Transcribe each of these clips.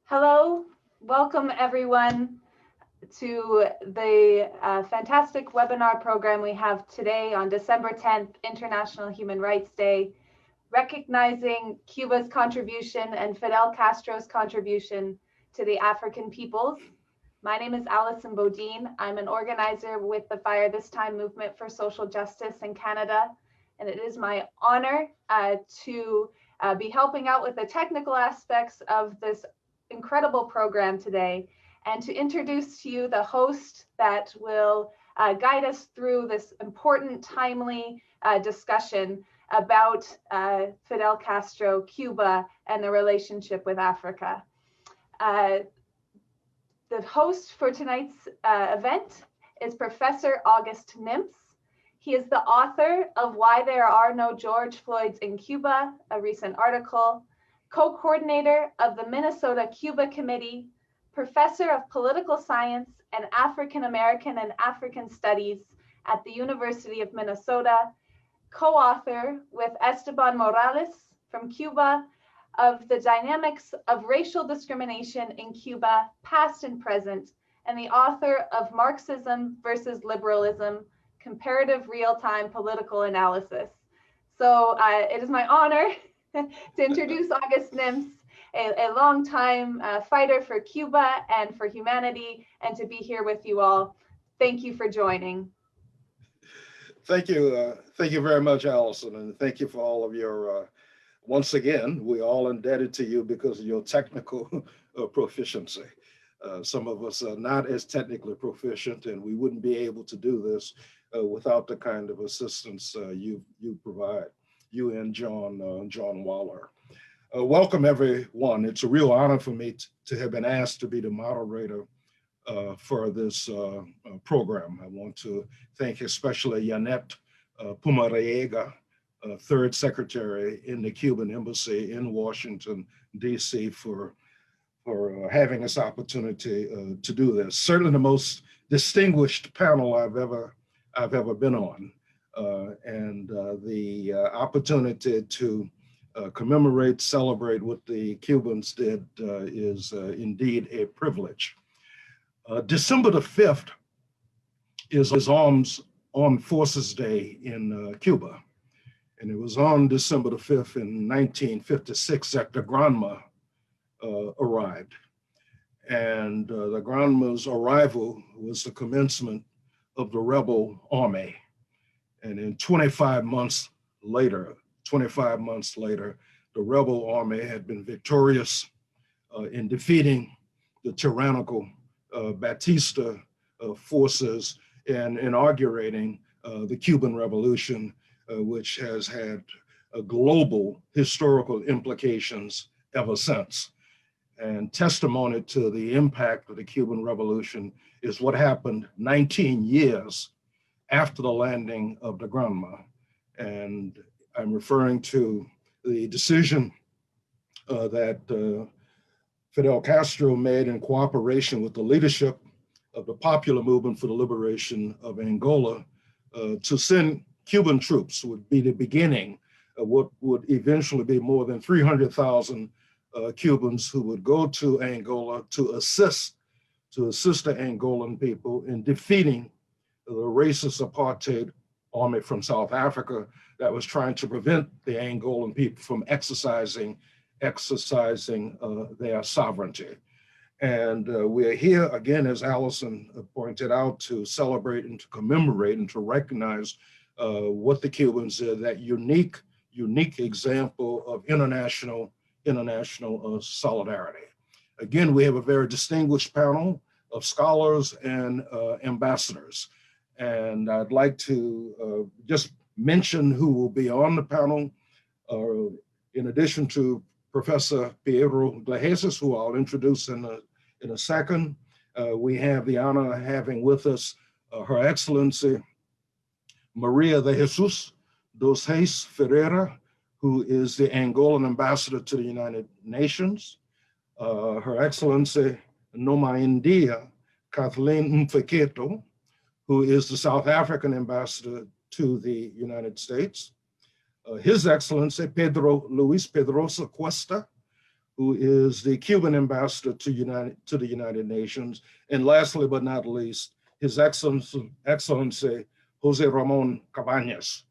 Hello, welcome everyone to the fantastic webinar program we have today on December 10th, International Human Rights Day, recognizing Cuba's contribution and Fidel Castro's contribution to the African peoples. My name is Alison Bodine. I'm an organizer with the Fire This Time movement for social justice in Canada, and it is my honor to be helping out with the technical aspects of this incredible program today, and to introduce to you the host that will guide us through this important, timely discussion about Fidel Castro, Cuba, and the relationship with Africa. The host for tonight's event is Professor August Nimtz. He is the author of Why There Are No George Floyds in Cuba, a recent article, co-coordinator of the Minnesota-Cuba Committee, professor of political science and African American and African studies at the University of Minnesota, co-author with Esteban Morales from Cuba of The Dynamics of Racial Discrimination in Cuba, Past and Present, and the author of Marxism versus Liberalism, Comparative Real-Time Political Analysis. So it is my honor to introduce August Nimtz, a longtime fighter for Cuba and for humanity, and to be here with you all. Thank you for joining. Thank you very much, Alison, and thank you for all of your, once again, we're all indebted to you because of your technical proficiency. Some of us are not as technically proficient, and we wouldn't be able to do this without the kind of assistance you provide. You and John Waller. Welcome everyone. It's a real honor for me to have been asked to be the moderator for this program. I want to thank especially Yanet Pumariega, third secretary in the Cuban embassy in Washington, DC, for having this opportunity to do this. Certainly the most distinguished panel I've ever been on. And the opportunity to commemorate, celebrate what the Cubans did is indeed a privilege. December the 5th is Armed Forces Day in Cuba. And it was on December the 5th in 1956 that the Granma arrived. And the Granma's arrival was the commencement of the rebel army. And in 25 months later, the rebel army had been victorious in defeating the tyrannical Batista forces and inaugurating the Cuban Revolution, which has had global historical implications ever since. And testimony to the impact of the Cuban Revolution is what happened 19 years after the landing of the Granma. And I'm referring to the decision that Fidel Castro made in cooperation with the leadership of the Popular Movement for the Liberation of Angola to send Cuban troops. Would be the beginning of what would eventually be more than 300,000 Cubans who would go to Angola to assist the Angolan people in defeating the racist apartheid army from South Africa that was trying to prevent the Angolan people from exercising their sovereignty. And we are here again, as Alison pointed out, to celebrate and to commemorate and to recognize what the Cubans did, that unique example of international solidarity. Again, we have a very distinguished panel of scholars and ambassadors. And I'd like to just mention who will be on the panel. In addition to Professor Piero Gleijeses, who I'll introduce in a second, we have the honor of having with us Her Excellency Maria de Jesus dos Reis Ferreira, who is the Angolan ambassador to the United Nations. Her Excellency Nomaindiya Cathleen Mfeketo, who is the South African ambassador to the United States. His Excellency Pedro Luis Pedroso Cuesta, who is the Cuban ambassador to the United Nations. And lastly, but not least, His Excellency José Ramón Cabañas,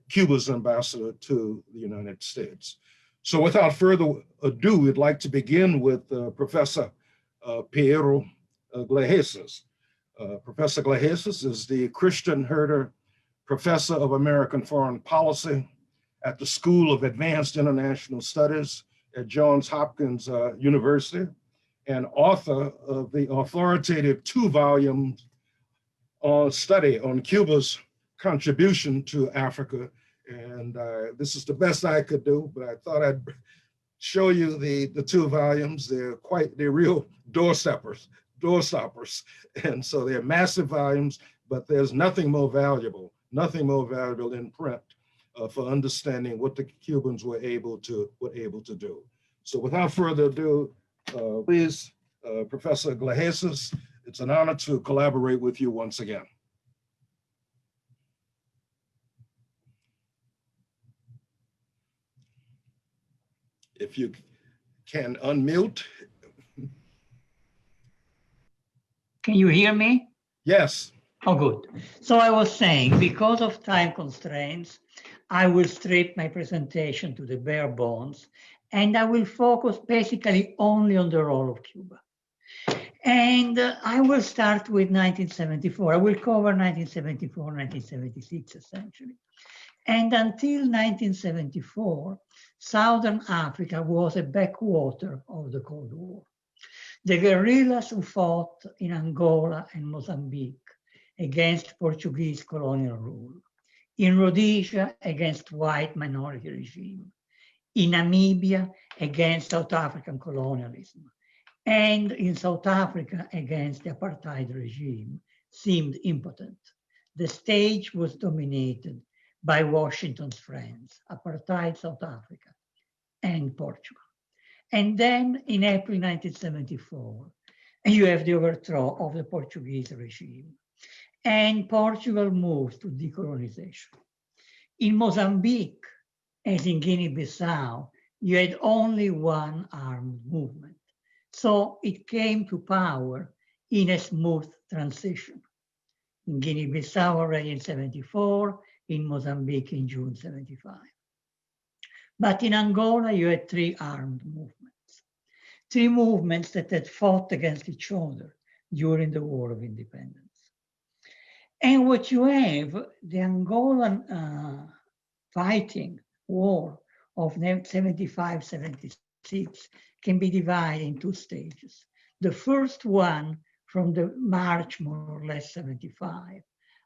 Cuba's ambassador to the United States. So without further ado, we'd like to begin with Professor Piero Gleijeses. Professor Gleijeses is the Christian Herder Professor of American Foreign Policy at the School of Advanced International Studies at Johns Hopkins University and author of the authoritative 2-volume study on Cuba's contribution to Africa. And this is the best I could do, but I thought I'd show you the 2 volumes. They're real door stoppers. And so they're massive volumes, but there's nothing more valuable in print for understanding what the Cubans were able to do. So without further ado, please, Professor Gleijeses, it's an honor to collaborate with you once again. If you can unmute. Can you hear me? Yes. Oh, good. So I was saying, because of time constraints, I will strip my presentation to the bare bones, and I will focus basically only on the role of Cuba. And I will start with 1974. I will cover 1974, 1976, essentially. And until 1974, Southern Africa was a backwater of the Cold War. The guerrillas who fought in Angola and Mozambique against Portuguese colonial rule, in Rhodesia against white minority regime, in Namibia against South African colonialism, and in South Africa against the apartheid regime, seemed impotent. The stage was dominated by Washington's friends, apartheid South Africa and Portugal. And then in April 1974, you have the overthrow of the Portuguese regime, and Portugal moved to decolonization. In Mozambique, as in Guinea-Bissau, you had only one armed movement. So it came to power in a smooth transition. In Guinea-Bissau already in 74, in Mozambique in June 75. But in Angola, you had 3 armed movements. 3 movements that had fought against each other during the War of Independence. And what you have, the Angolan fighting war of 75-76 can be divided in 2 stages. The first one from the March, more or less, 75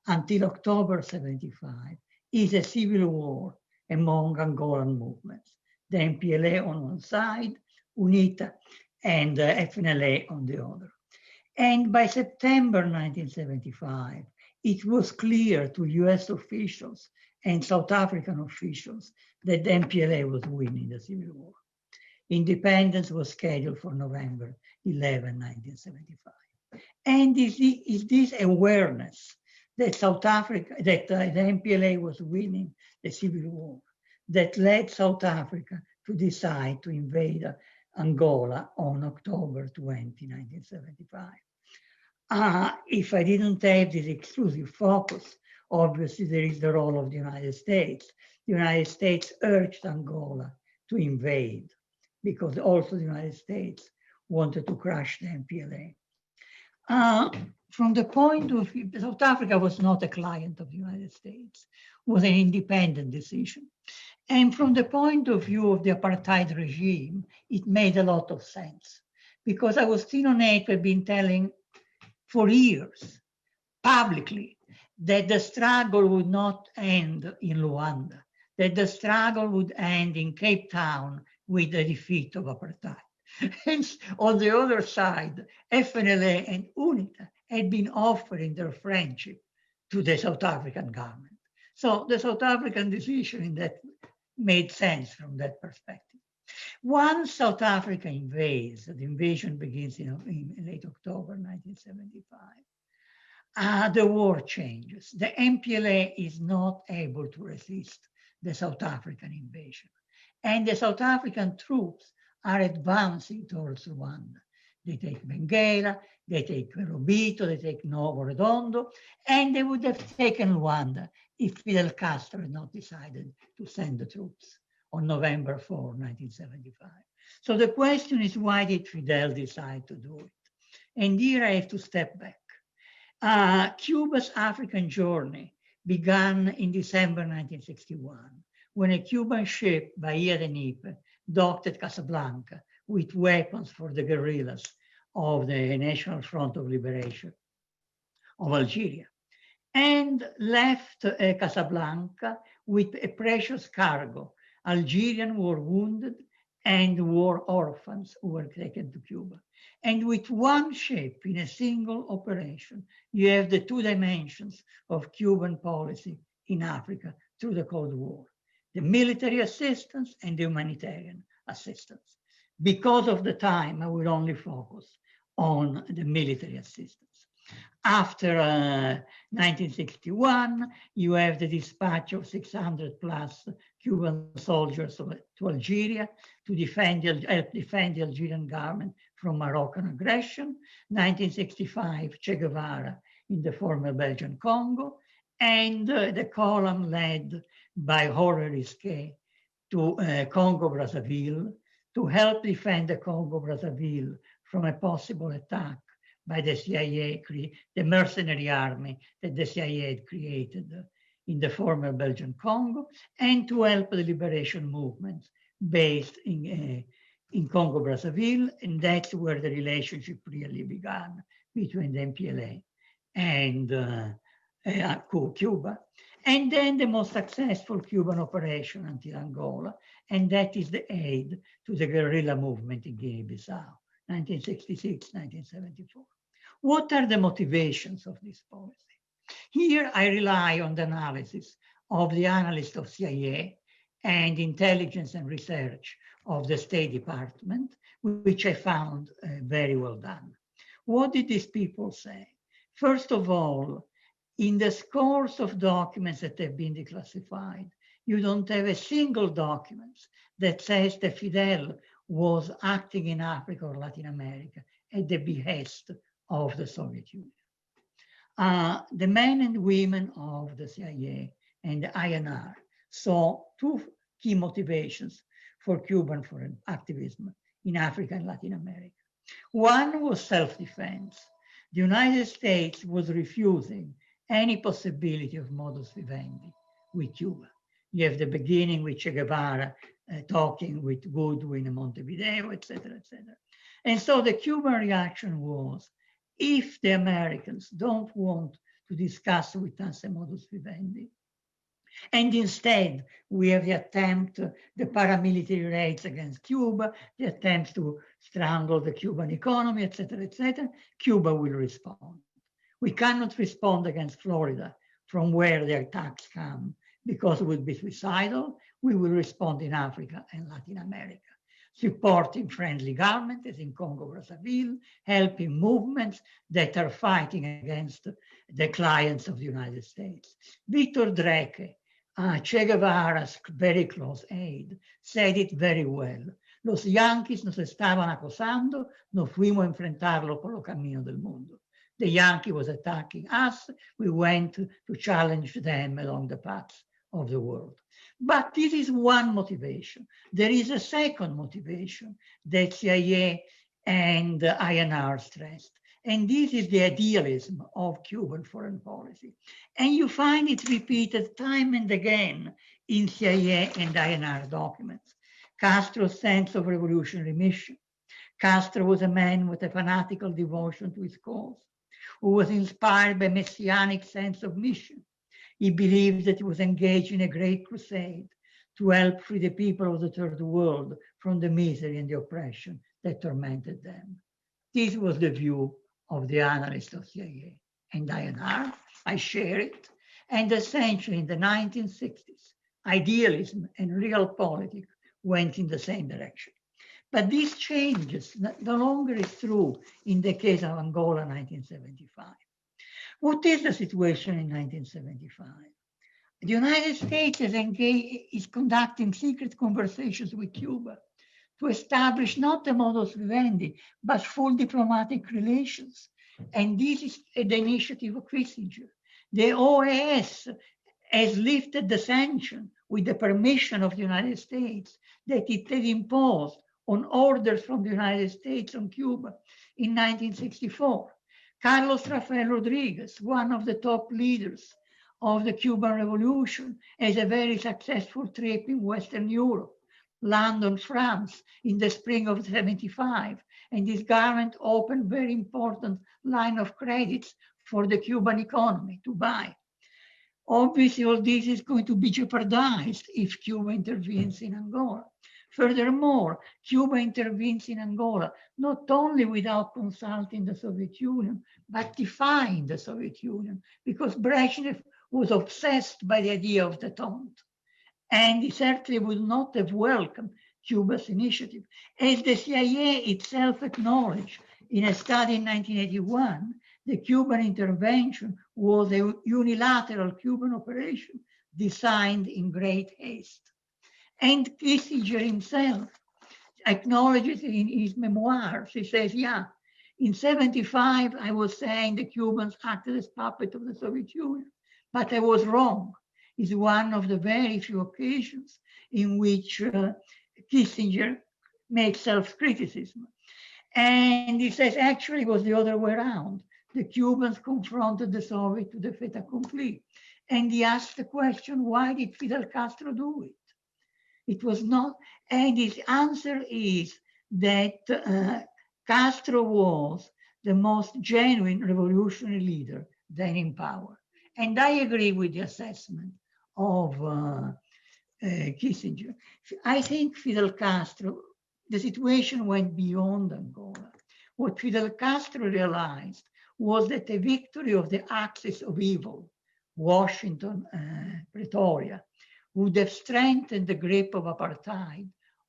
until October 75 is a civil war among Angolan movements. The Mpla on one side, UNITA, and FNLA on the other. And by September 1975, it was clear to US officials and South African officials that the Mpla was winning the civil war. Independence was scheduled for November 11, 1975. And is this awareness that South Africa, that the Mpla was winning the civil war, that led South Africa to decide to invade Angola on October 20, 1975. If I didn't have this exclusive focus, obviously there is the role of the United States. The United States urged Angola to invade because also the United States wanted to crush the Mpla. From the point of view, South Africa was not a client of the United States, was an independent decision. And from the point of view of the apartheid regime, it made a lot of sense because Agostino Neto had been telling for years publicly that the struggle would not end in Luanda, that the struggle would end in Cape Town with the defeat of apartheid. And on the other side, FNLA and UNITA had been offering their friendship to the South African government. So the South African decision in that made sense from that perspective. Once South Africa invades, the invasion begins in late October 1975, the war changes. The MPLA is not able to resist the South African invasion. And the South African troops are advancing towards Rwanda. They take Benguela, they take Robito, they take Novo Redondo, and they would have taken Rwanda if Fidel Castro had not decided to send the troops on November 4, 1975. So the question is, why did Fidel decide to do it? And here I have to step back. Cuba's African journey began in December 1961, when a Cuban ship, Bahia de Nipe, docked at Casablanca with weapons for the guerrillas of the National Front of Liberation of Algeria, and left Casablanca with a precious cargo, Algerian war wounded and war orphans who were taken to Cuba. And with one ship in a single operation, you have the two dimensions of Cuban policy in Africa through the Cold War, the military assistance and the humanitarian assistance. Because of the time, I will only focus on the military assistance. After 1961, you have the dispatch of 600 plus Cuban soldiers to Algeria to help defend the Algerian government from Moroccan aggression. 1965, Che Guevara in the former Belgian Congo, and the column led by Jorge Risquet to Congo-Brazzaville to help defend the Congo-Brazzaville from a possible attack by the CIA, the mercenary army that the CIA had created in the former Belgian Congo, and to help the liberation movements based in Congo-Brazzaville. And that's where the relationship really began between the Mpla and Cuba. And then the most successful Cuban operation until Angola, and that is the aid to the guerrilla movement in Guinea-Bissau, 1966, 1974. What are the motivations of this policy? Here I rely on the analysis of the analyst of CIA and intelligence and research of the State Department, which I found very well done. What did these people say? First of all, in the scores of documents that have been declassified, you don't have a single document that says that Fidel was acting in Africa or Latin America at the behest of the Soviet Union. The men and women of the CIA and the INR saw two key motivations for Cuban foreign activism in Africa and Latin America. One was self-defense. The United States was refusing any possibility of modus vivendi with Cuba. You have the beginning with Che Guevara talking with Goodwin in Montevideo, et cetera, et cetera. And so the Cuban reaction was, if the Americans don't want to discuss with us a modus vivendi, and instead we have the attempt, the paramilitary raids against Cuba, the attempt to strangle the Cuban economy, et cetera, Cuba will respond. We cannot respond against Florida from where the attacks come because it would be suicidal. We will respond in Africa and Latin America, supporting friendly governments as in Congo-Brazzaville, helping movements that are fighting against the clients of the United States. Victor Dreke, Che Guevara's very close aide, said it very well. Los Yankees nos estaban acosando, nos fuimos a enfrentarlo por los caminos del mundo. The Yankee was attacking us. We went to challenge them along the paths of the world. But this is one motivation. There is a second motivation that CIA and INR stressed, and this is the idealism of Cuban foreign policy. And you find it repeated time and again in CIA and INR documents. Castro's sense of revolutionary mission. Castro was a man with a fanatical devotion to his cause, who was inspired by a messianic sense of mission. He believed that he was engaged in a great crusade to help free the people of the third world from the misery and the oppression that tormented them. This was the view of the analysts of CIA and INR. I share it. And essentially in the 1960s, idealism and realpolitik went in the same direction. But these changes no longer is true in the case of Angola 1975. What is the situation in 1975? The United States is conducting secret conversations with Cuba to establish not a modus vivendi, but full diplomatic relations. And this is the initiative of Kissinger. The OAS has lifted the sanction with the permission of the United States that it had imposed on orders from the United States on Cuba in 1964. Carlos Rafael Rodriguez, one of the top leaders of the Cuban Revolution, has a very successful trip in Western Europe, London, France, in the spring of '75, and this government opened very important line of credits for the Cuban economy to buy. Obviously, all this is going to be jeopardized if Cuba intervenes in Angola. Furthermore, Cuba intervenes in Angola not only without consulting the Soviet Union, but defying the Soviet Union, because Brezhnev was obsessed by the idea of détente. And he certainly would not have welcomed Cuba's initiative. As the CIA itself acknowledged in a study in 1981, the Cuban intervention was a unilateral Cuban operation designed in great haste. And Kissinger himself acknowledges it in his memoirs. He says, yeah, in '75, I was saying the Cubans acted as puppets of the Soviet Union, but I was wrong. It's one of the very few occasions in which Kissinger makes self-criticism. And he says, actually, it was the other way around. The Cubans confronted the Soviet to the fait accompli. And he asked the question, why did Fidel Castro do it? It was not, and his answer is that Castro was the most genuine revolutionary leader then in power. And I agree with the assessment of Kissinger. I think Fidel Castro, the situation went beyond Angola. What Fidel Castro realized was that the victory of the axis of evil, Washington, Pretoria, would have strengthened the grip of apartheid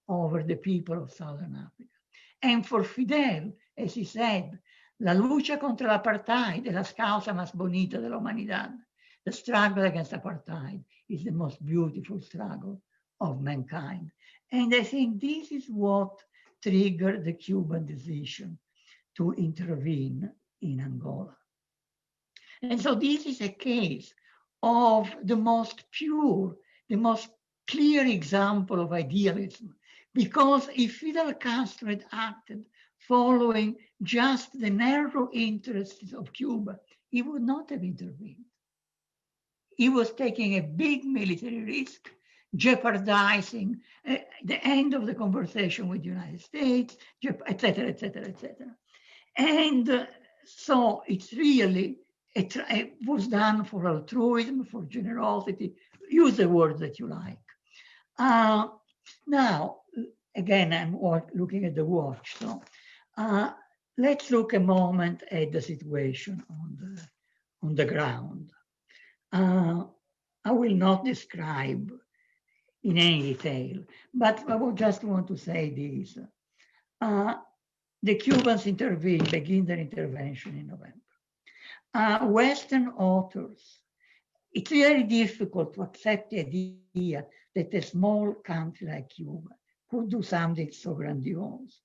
over the people of Southern Africa. And for Fidel, as he said, la lucha contra el apartheid es la causa más bonita de la humanidad. The struggle against apartheid is the most beautiful struggle of mankind. And I think this is what triggered the Cuban decision to intervene in Angola. And so this is a case of the most pure, the most clear example of idealism, because if Fidel Castro had acted following just the narrow interests of Cuba, he would not have intervened. He was taking a big military risk, jeopardizing the end of the conversation with the United States, et cetera, et cetera, et cetera. And so it's really, it was done for altruism, for generosity, use the word that you like. Now, again, I'm looking at the watch, so let's look a moment at the situation on the ground. I will not describe in any detail, but I would just want to say this. The Cubans begin their intervention in November. Western authors, it's very difficult to accept the idea that a small country like Cuba could do something so grandiose.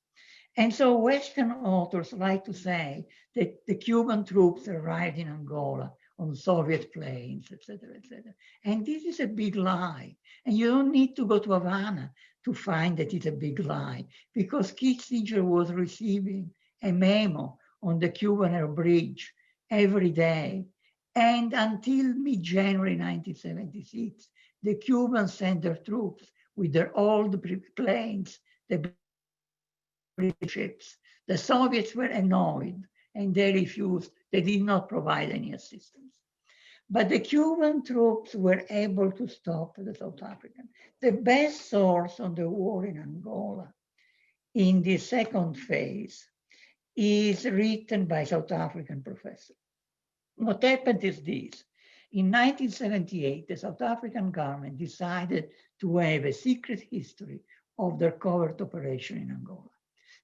And so Western authors like to say that the Cuban troops arrived in Angola on Soviet planes, et cetera, et cetera. And this is a big lie. And you don't need to go to Havana to find that it's a big lie, because Kissinger was receiving a memo on the Cuban Air Bridge every day. And until mid-January 1976, the Cubans sent their troops with their old planes, the British ships. The Soviets were annoyed and they refused. They did not provide any assistance. But the Cuban troops were able to stop the South African. The best source on the war in Angola in the second phase is written by South African professor. What happened is this. In 1978, the South African government decided to have a secret history of their covert operation in Angola.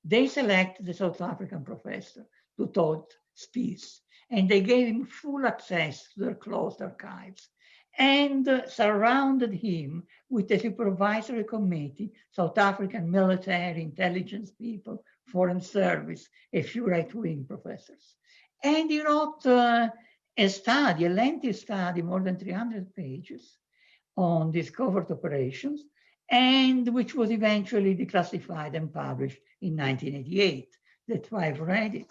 They selected the South African professor to taught Spies, and they gave him full access to their closed archives. and surrounded him with a supervisory committee, South African military, intelligence people, foreign service, a few right-wing professors. And he wrote a study, a lengthy study, more than 300 pages, on these covert operations, and which was eventually declassified and published in 1988. That's why I've read it.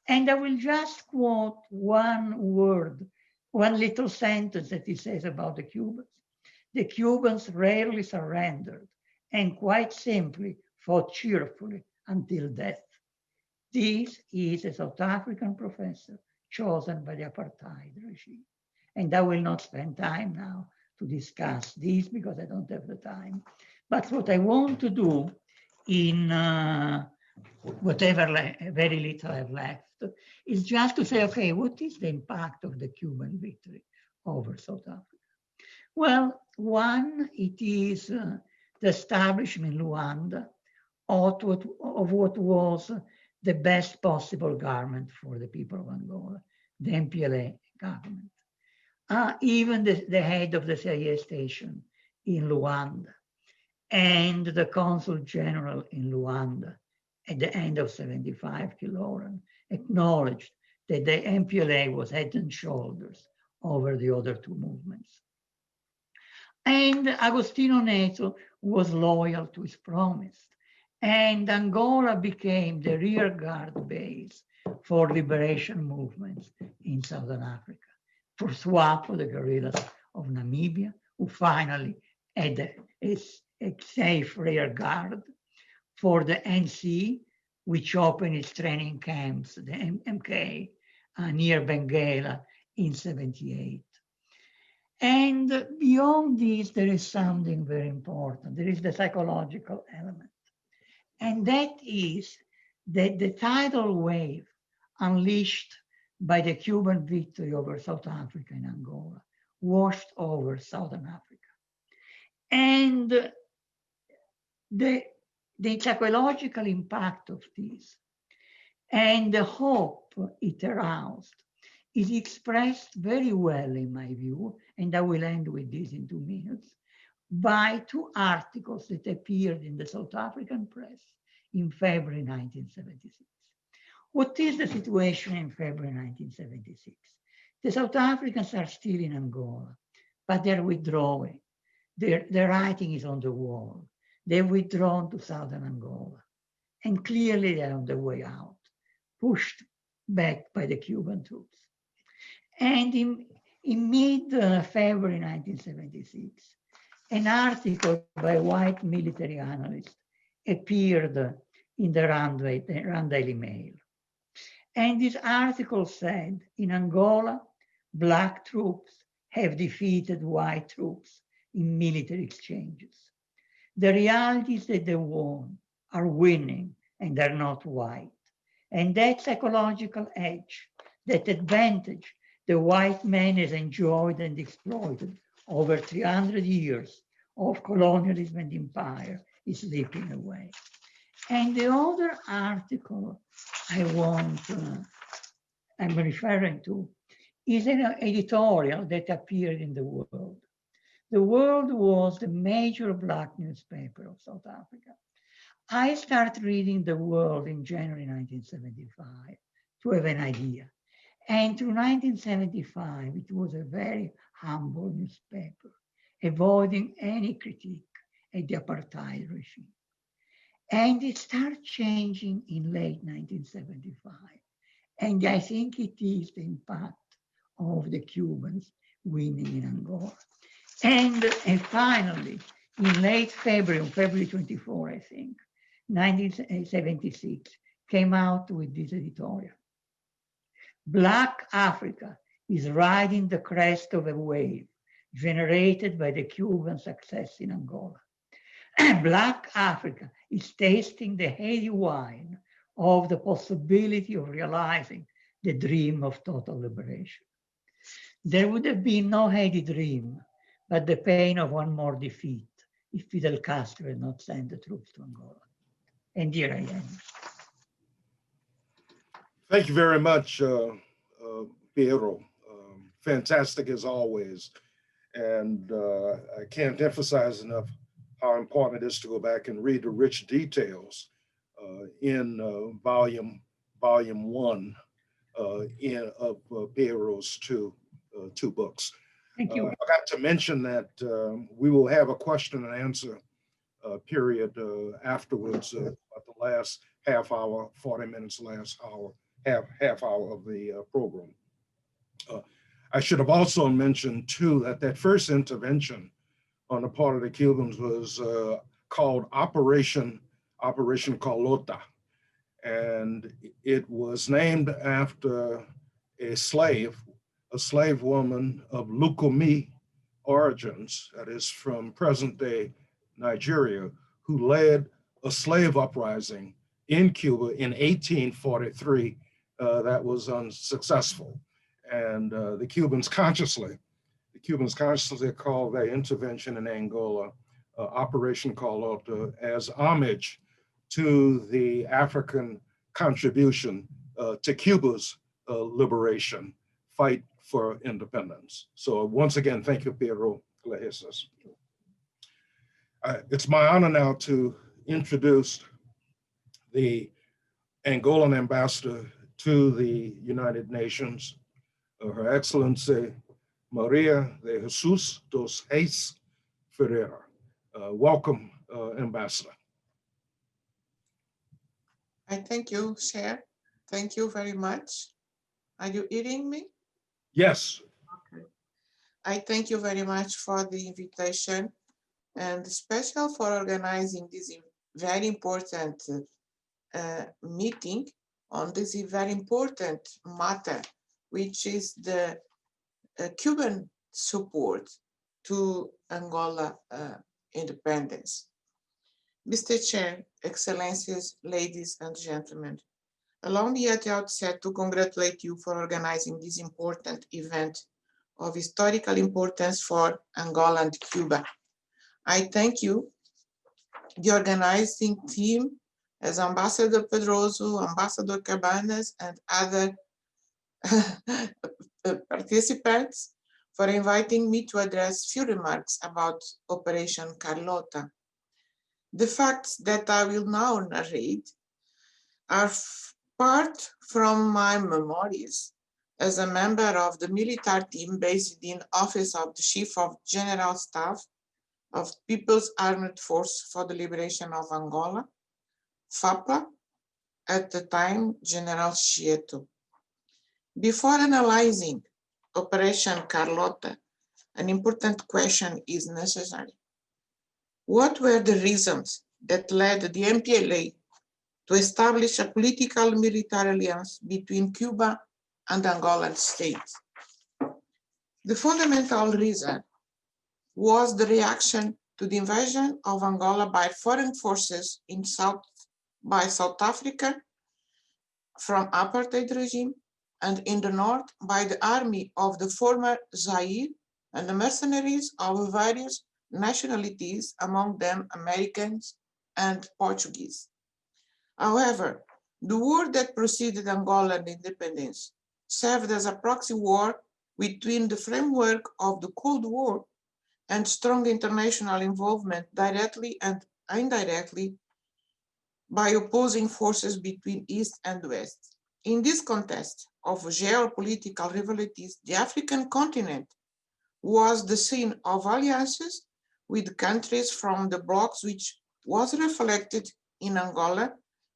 And I will just quote one word, one little sentence that he says about the Cubans. The Cubans rarely surrendered and quite simply fought cheerfully until death. This is a South African professor chosen by the apartheid regime. And I will not spend time now to discuss this because I don't have the time. But what I want to do in whatever very little I've left is just to say, okay, what is the impact of the Cuban victory over South Africa? Well, one, it is the establishment in Luanda of what was the best possible government for the people of Angola, the Mpla government. Even the head of the CIA station in Luanda and the consul general in Luanda at the end of 75, Kiloran, acknowledged that the Mpla was head and shoulders over the other two movements. And Agostinho Neto was loyal to his promise. And Angola became the rear guard base for liberation movements in Southern Africa. For SWAPO, the guerrillas of Namibia, who finally had a safe rear guard. For the NC, which opened its training camps, the MK, near Benguela in 78. And beyond this, there is something very important. There is the psychological element. And that is that the tidal wave unleashed by the Cuban victory over South Africa and Angola washed over Southern Africa. And the psychological impact of this and the hope it aroused is expressed very well, in my view, and I will end with this in 2 minutes, by 2 articles that appeared in the South African press in February 1976. What is the situation in February 1976? The South Africans are still in Angola, but they're withdrawing. Their writing is on the wall. They've withdrawn to southern Angola, and clearly they're on the way out, pushed back by the Cuban troops. And in mid-February 1976, an article by a white military analyst appeared in the Rand Daily Mail. And this article said, in Angola, black troops have defeated white troops in military exchanges. The reality is that they are winning, and they're not white. And that psychological edge, that advantage the white man has enjoyed and exploited over 300 years of colonialism and empire is slipping away. And the other article I'm referring to is an editorial that appeared in The World. The World was the major black newspaper of South Africa. I started reading The World in January 1975 to have an idea. And through 1975, it was a very humble newspaper, avoiding any critique at the apartheid regime. And it started changing in late 1975. And I think it is the impact of the Cubans winning in Angola. And finally, in late February, on February 24, I think, 1976, came out with this editorial. Black Africa is riding the crest of a wave generated by the Cuban success in Angola. Black Africa is tasting the heady wine of the possibility of realizing the dream of total liberation. There would have been no heady dream, but the pain of one more defeat if Fidel Castro had not sent the troops to Angola. And here I am. Thank you very much, Piero. Fantastic as always. And I can't emphasize enough how important it is to go back and read the rich details in volume 1 of Piero's two books. Thank you. I forgot to mention that we will have a question and answer period afterwards, at the last half hour, 40 minutes, last hour, half hour of the program. I should have also mentioned too that first intervention on the part of the Cubans was called Operation Carlota, and it was named after a slave woman of Lukumi origins, that is from present-day Nigeria, who led a slave uprising in Cuba in 1843 that was unsuccessful. And the Cubans consciously called their intervention in Angola Operation Carlota as homage to the African contribution to Cuba's liberation fight for independence. So once again, thank you, Piero Gleijeses. It's my honor now to introduce the Angolan ambassador to the United Nations, Her Excellency Maria de Jesus dos Reis Ferreira. Welcome, Ambassador. I thank you, Chair. Thank you very much. Are you hearing me? Yes. Okay. I thank you very much for the invitation, and special for organizing this very important meeting on this very important matter, which is the Cuban support to Angola independence. Mr. Chair, Excellencies, ladies and gentlemen, allow me at the outset to congratulate you for organizing this important event of historical importance for Angola and Cuba. I thank you, the organizing team, as Ambassador Pedroso, Ambassador Cabañas, and other participants for inviting me to address few remarks about Operation Carlota. The facts that I will now narrate are part from my memories as a member of the military team based in Office of the Chief of General Staff of People's Armed Force for the Liberation of Angola, Mpla, at the time General Mfeketo. Before analyzing Operation Carlota, an important question is necessary. What were the reasons that led the Mpla to establish a political military alliance between Cuba and Angolan states? The fundamental reason was the reaction to the invasion of Angola by foreign forces in South Africa from apartheid regime, and in the north by the army of the former Zaire and the mercenaries of various nationalities, among them Americans and Portuguese. However, the war that preceded Angolan independence served as a proxy war within the framework of the Cold War and strong international involvement directly and indirectly by opposing forces between East and West. In this context of geopolitical rivalities, the African continent was the scene of alliances with countries from the blocs, which was reflected in Angola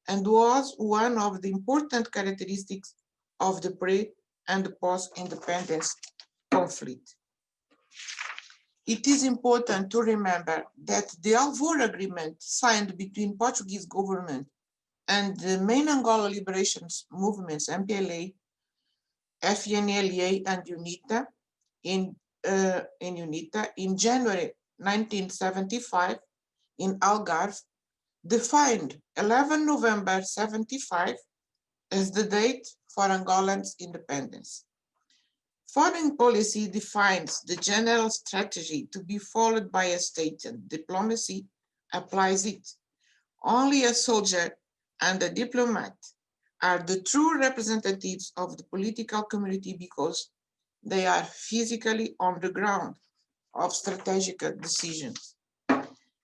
and was one of the important characteristics of the pre- and post-independence conflict. It is important to remember that the Alvor Agreement signed between Portuguese government and the main Angola liberation movements, Mpla, FNLA, and UNITA, in January 1975 in Algarve, defined 11 November 75 as the date for Angolan's independence. Foreign policy defines the general strategy to be followed by a state, and diplomacy applies it. Only a soldier and a diplomat are the true representatives of the political community because they are physically on the ground. of strategic decisions.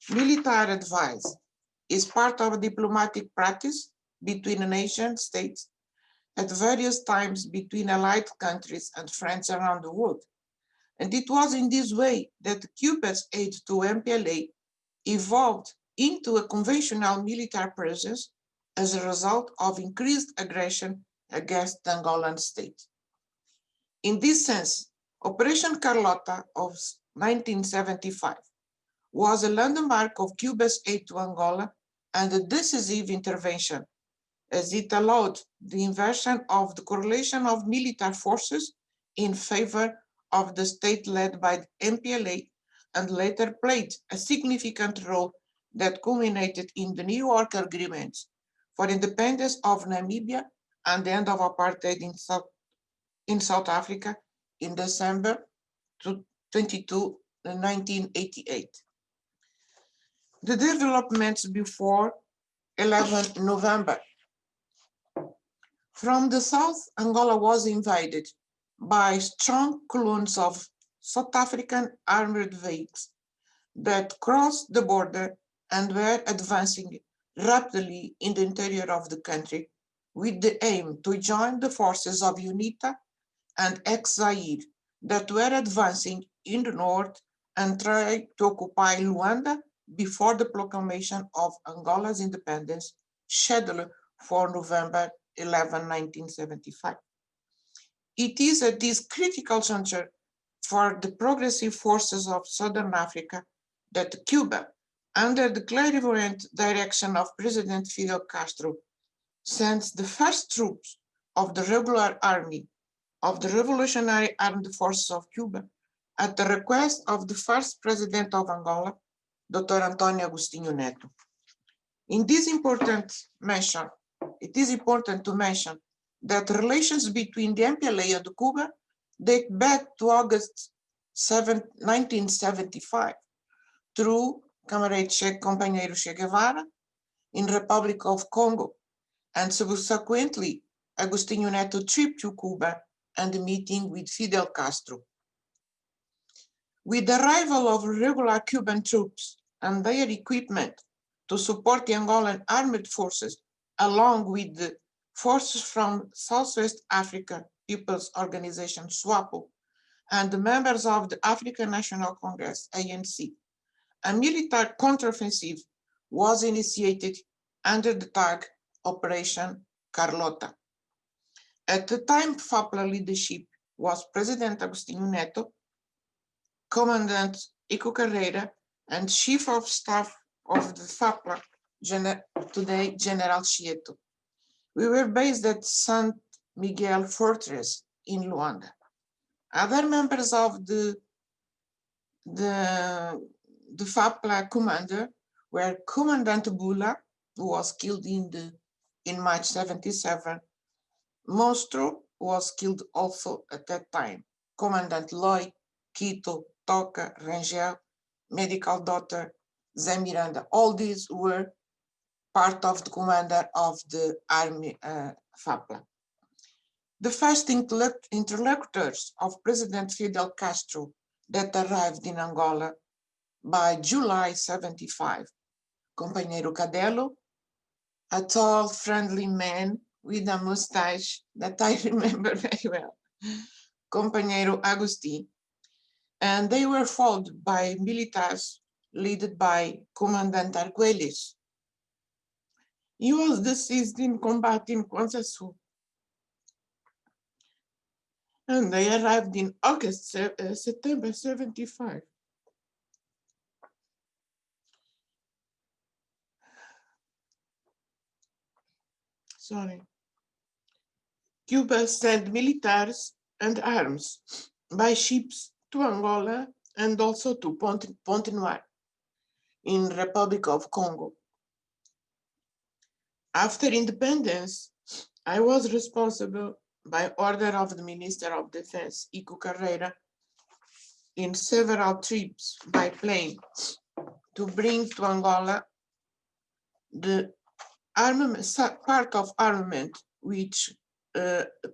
Military advice is part of diplomatic practice between nation states at various times between allied countries and friends around the world. And it was in this way that Cuba's aid to Mpla evolved into a conventional military presence as a result of increased aggression against the Angolan state. In this sense, Operation Carlota of 1975 was a landmark of Cuba's aid to Angola and a decisive intervention, as it allowed the inversion of the correlation of military forces in favor of the state led by the Mpla, and later played a significant role that culminated in the New York agreements for independence of Namibia and the end of apartheid in South Africa in December 22, 1988. The developments before 11 November. From the south, Angola was invaded by strong columns of South African armored vehicles that crossed the border and were advancing rapidly in the interior of the country with the aim to join the forces of UNITA and ex-Zaire that were advancing in the north and try to occupy Luanda before the proclamation of Angola's independence scheduled for November 11, 1975. It is at this critical juncture for the progressive forces of Southern Africa that Cuba, under the clairvoyant direction of President Fidel Castro, sends the first troops of the regular army of the Revolutionary Armed Forces of Cuba at the request of the first president of Angola, Dr. Antônio Agostinho Neto. In this important mention, it is important to mention that relations between the Mpla and Cuba date back to August 7, 1975, through Comrade Companheiro Che Guevara in Republic of Congo, and subsequently Agostinho Neto trip to Cuba and the meeting with Fidel Castro. With the arrival of regular Cuban troops and their equipment to support the Angolan armed forces, along with the forces from Southwest Africa People's Organization, SWAPO, and the members of the African National Congress, ANC, a military counteroffensive was initiated under the tag Operation Carlota. At the time, Mpla leadership was President Agostinho Neto, Commandant Ico Ferreira, and Chief of Staff of the Mpla, today General Chieto. We were based at San Miguel Fortress in Luanda. Other members of the Mpla commander were Commandant Bula, who was killed in March 77. Monstro was killed also at that time. Commandant Loy, Quito, Toca, Rangel, Medical Doctor, Zé Miranda, all these were part of the commander of the army Mpla. The first interlocutors of President Fidel Castro that arrived in Angola by July 75, Companheiro Cadelo, a tall, friendly man with a mustache that I remember very well, Companheiro Agustin, and they were followed by militaries led by Commandant Arguelles. He was deceased in combat in Kwanzaa Sul. And they arrived in September 75. Sorry. Cuba sent militaries and arms by ships to Angola and also to Ponte Noire in Republic of Congo. After independence, I was responsible by order of the Minister of Defense, Ico Ferreira, in several trips by plane to bring to Angola the armament, part of armament which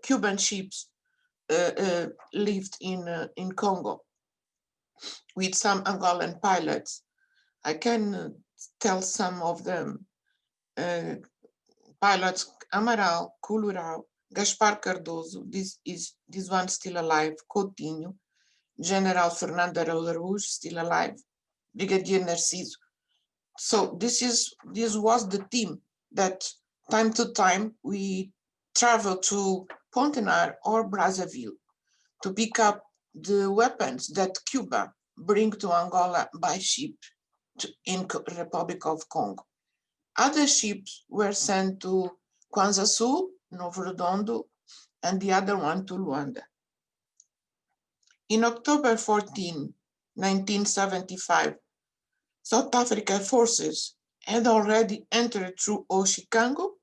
Cuban ships left in Congo. with some Angolan pilots. I can tell some of them. Pilots Amaral, Culurau, Gaspar Cardoso, this one still alive, Coutinho, General Fernando Araújo, still alive, Brigadier Narciso. So this was the team that time to time we travel to Pontenar or Brazzaville to pick up the weapons that Cuba bring to Angola by ship in Republic of Congo. Other ships were sent to Kwanza Sul, Novo Redondo, and the other one to Luanda. In October 14, 1975, South African forces had already entered through Oshikango,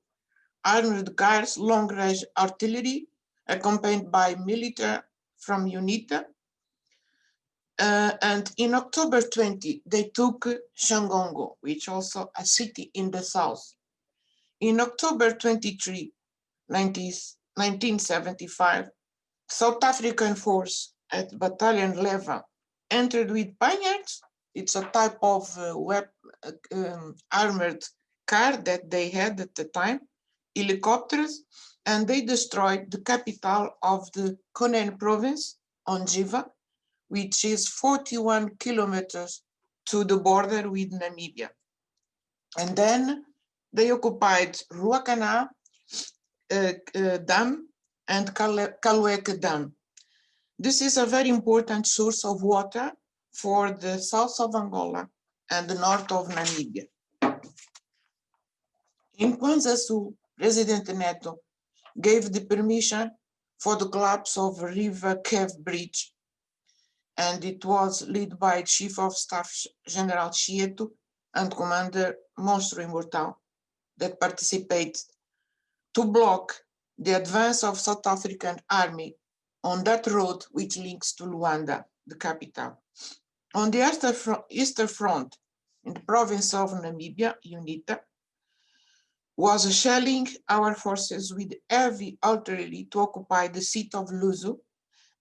armored cars, long-range artillery, accompanied by military from UNITA. And in October 20, they took Shangongo, which also a city in the south. In October 23, 1975, South African force at Battalion Leva entered with poniards. It's a type of armored car that they had at the time, helicopters, and they destroyed the capital of the Konen province, Onjiva, which is 41 kilometers to the border with Namibia. And then they occupied Ruacana Dam and Kalueke Dam. This is a very important source of water for the south of Angola and the north of Namibia. In Kwanza Sul, President Neto gave the permission for the collapse of River Cave Bridge, and it was led by Chief of Staff General Chieto and Commander Monstro Imortal that participated to block the advance of South African army on that road which links to Luanda, the capital. On the eastern front, in the province of Namibia, UNITA, was shelling our forces with heavy artillery to occupy the seat of Luzu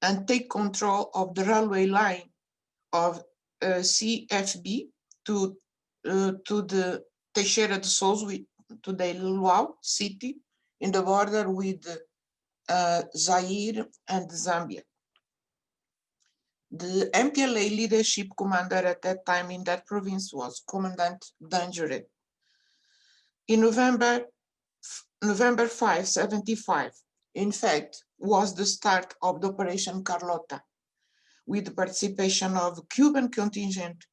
and take control of the railway line of CFB to the Teixeira de Souza, to the Luau city in the border with Zaire and Zambia. The Mpla leadership commander at that time in that province was Commandant Danjure. In November 5, 75, in fact, was the start of the Operation Carlota, with the participation of the Cuban contingent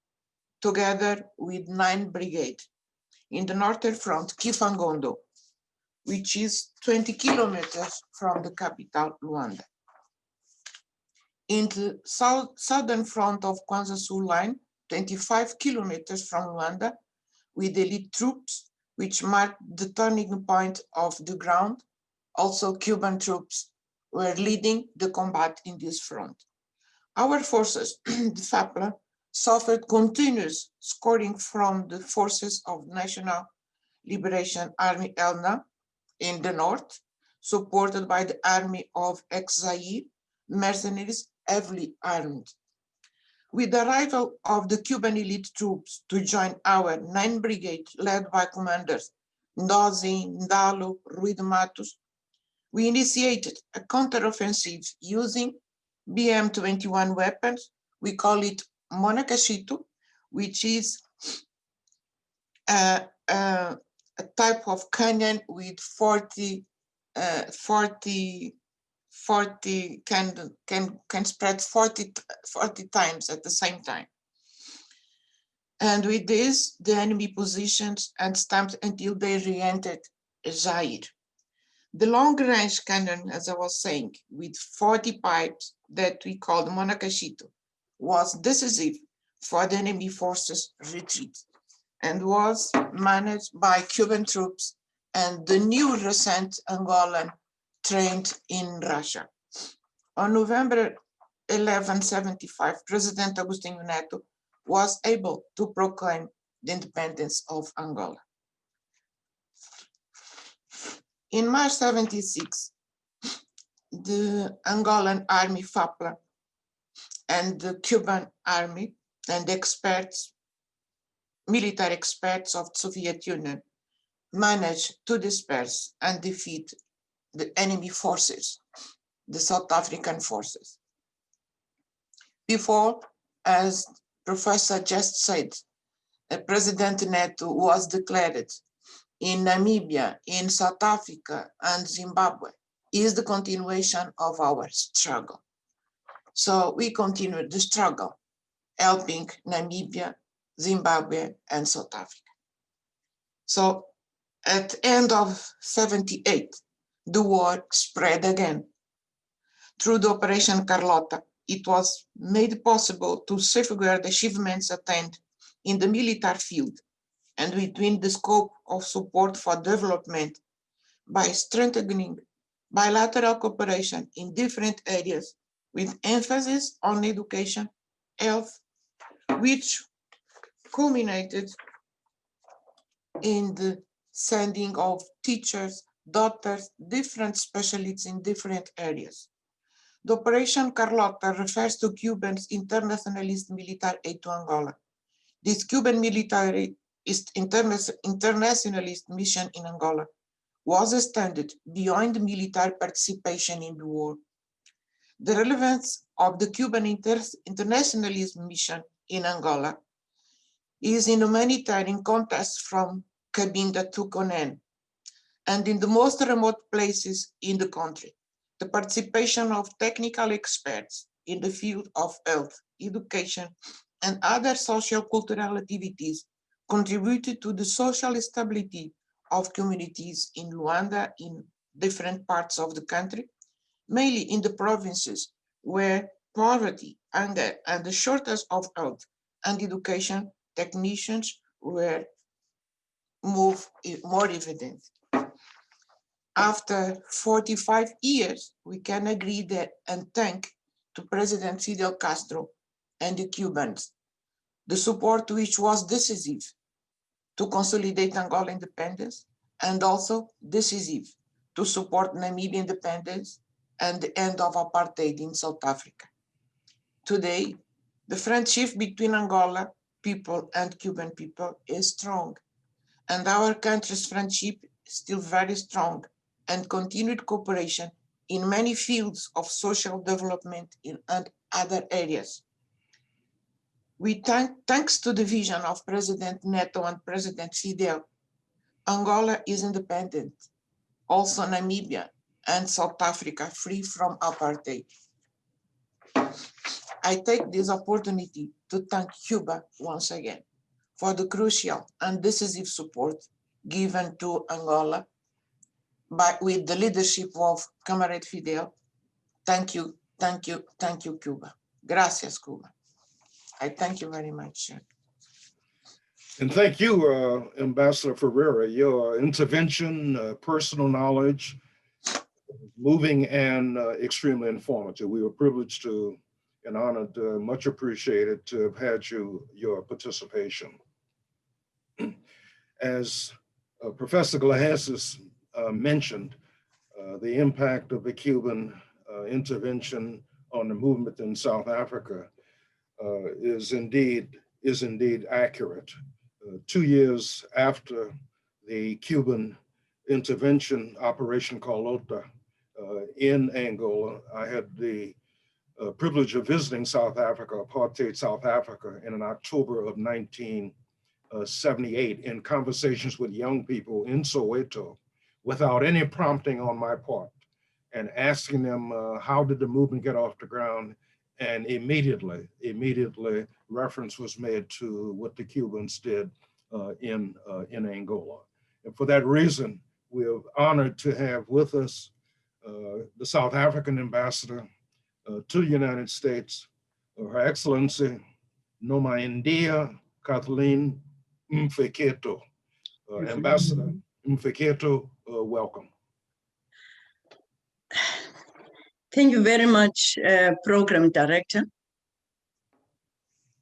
together with 9 brigades in the northern front, Kifangondo, which is 20 kilometers from the capital, Luanda. In the southern front of Kwanza Sul line, 25 kilometers from Luanda, with elite troops, which marked the turning point of the ground. Also, Cuban troops were leading the combat in this front. Our forces, the Mpla, suffered continuous scoring from the forces of National Liberation Army ELNA in the north, supported by the army of ex-Zaire, mercenaries heavily armed. With the arrival of the Cuban elite troops to join our 9th Brigade, led by commanders Ndozi, Ndalo, Rui de Matos, we initiated a counteroffensive using BM-21 weapons. We call it Monacachito, which is a type of cannon with 40 can spread 40 times at the same time. And with this, the enemy positions and stamped until they re-entered Zaire. The long-range cannon, as I was saying, with 40 pipes that we called Monacachito, was decisive for the enemy forces' retreat and was managed by Cuban troops and the new recent Angolan trained in Russia. On November 11, 75, President Agostinho Neto was able to proclaim the independence of Angola. In March 76, the Angolan army Mpla and the Cuban army and experts, military experts of the Soviet Union managed to disperse and defeat the enemy forces, the South African forces. Before, as Professor just said, President Neto was declared in Namibia, in South Africa, and Zimbabwe, is the continuation of our struggle. So we continue the struggle, helping Namibia, Zimbabwe, and South Africa. So at the end of 78, the war spread again. Through the Operation Carlota, it was made possible to safeguard achievements attained in the military field and within the scope of support for development by strengthening bilateral cooperation in different areas with emphasis on education, health, which culminated in the sending of teachers, doctors, different specialists in different areas. The Operation Carlota refers to Cuban's internationalist military aid to Angola. This Cuban military internationalist mission in Angola was extended beyond military participation in the war. The relevance of the Cuban internationalist mission in Angola is in humanitarian context from Cabinda to Conan, and in the most remote places in the country. The participation of technical experts in the field of health, education, and other social cultural activities contributed to the social stability of communities in Luanda in different parts of the country, mainly in the provinces where poverty, hunger, and the shortage of health and education technicians were more evident. After 45 years, we can agree that and thank to President Fidel Castro and the Cubans, the support which was decisive to consolidate Angola independence and also decisive to support Namibia independence and the end of apartheid in South Africa. Today, the friendship between Angola people and Cuban people is strong, and our country's friendship is still very strong, and continued cooperation in many fields of social development and other areas. Thanks to the vision of President Neto and President Fidel, Angola is independent, also Namibia and South Africa free from apartheid. I take this opportunity to thank Cuba once again for the crucial and decisive support given to Angola with the leadership of Comrade Fidel. Thank you, thank you, thank you, Cuba. Gracias, Cuba. I thank you very much. And thank you, Ambassador Ferreira. Your intervention, personal knowledge, moving and extremely informative. We were privileged to and honored, much appreciated to have had your participation. As Professor Gleijeses mentioned, the impact of the Cuban intervention on the movement in South Africa is indeed accurate. 2 years after the Cuban intervention, Operation Carlota, in Angola, I had the privilege of visiting South Africa, apartheid South Africa, in October of 1978 in conversations with young people in Soweto without any prompting on my part, and asking them how did the movement get off the ground, and immediately reference was made to what the Cubans did in Angola. And for that reason, we're honored to have with us the South African ambassador to the United States, Her Excellency Nomaindiya Cathleen Mfeketo. Ambassador Mfeketo, welcome. Thank you very much, Program Director.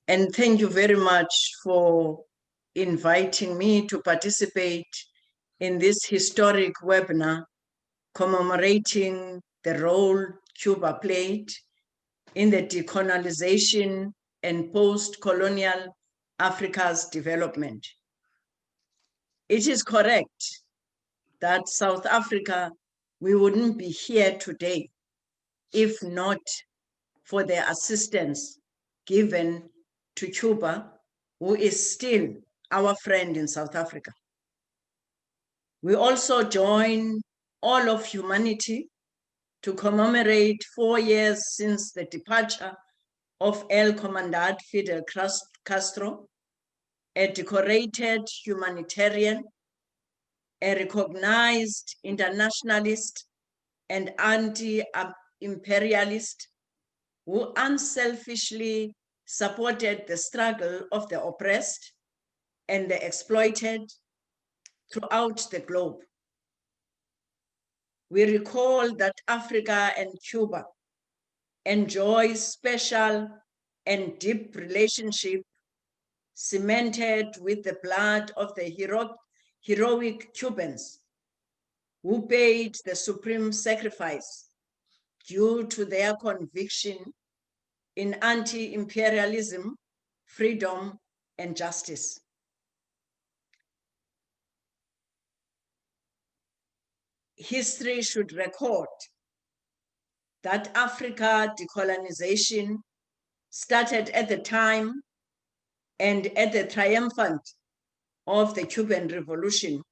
And thank you very much for inviting me to participate in this historic webinar commemorating the role Cuba played in the decolonization and post-colonial Africa's development. It is correct that South Africa, we wouldn't be here today if not for the assistance given to Cuba, who is still our friend in South Africa. We also join all of humanity to commemorate 4 years since the departure of El Comandante Fidel Castro, a decorated humanitarian, a recognized internationalist and anti-imperialist who unselfishly supported the struggle of the oppressed and the exploited throughout the globe. We recall that Africa and Cuba enjoy special and deep relationship cemented with the blood of the heroic Cubans who paid the supreme sacrifice due to their conviction in anti-imperialism, freedom, and justice. History should record that Africa decolonization started at the time and at the triumphant of the Cuban Revolution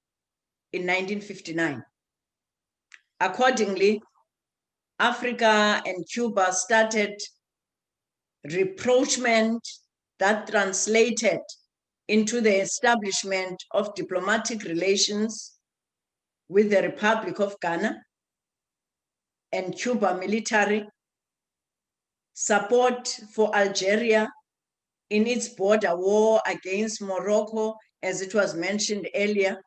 in 1959. Accordingly, Africa and Cuba started rapprochement that translated into the establishment of diplomatic relations with the Republic of Ghana and Cuba military, support for Algeria in its border war against Morocco, as it was mentioned earlier.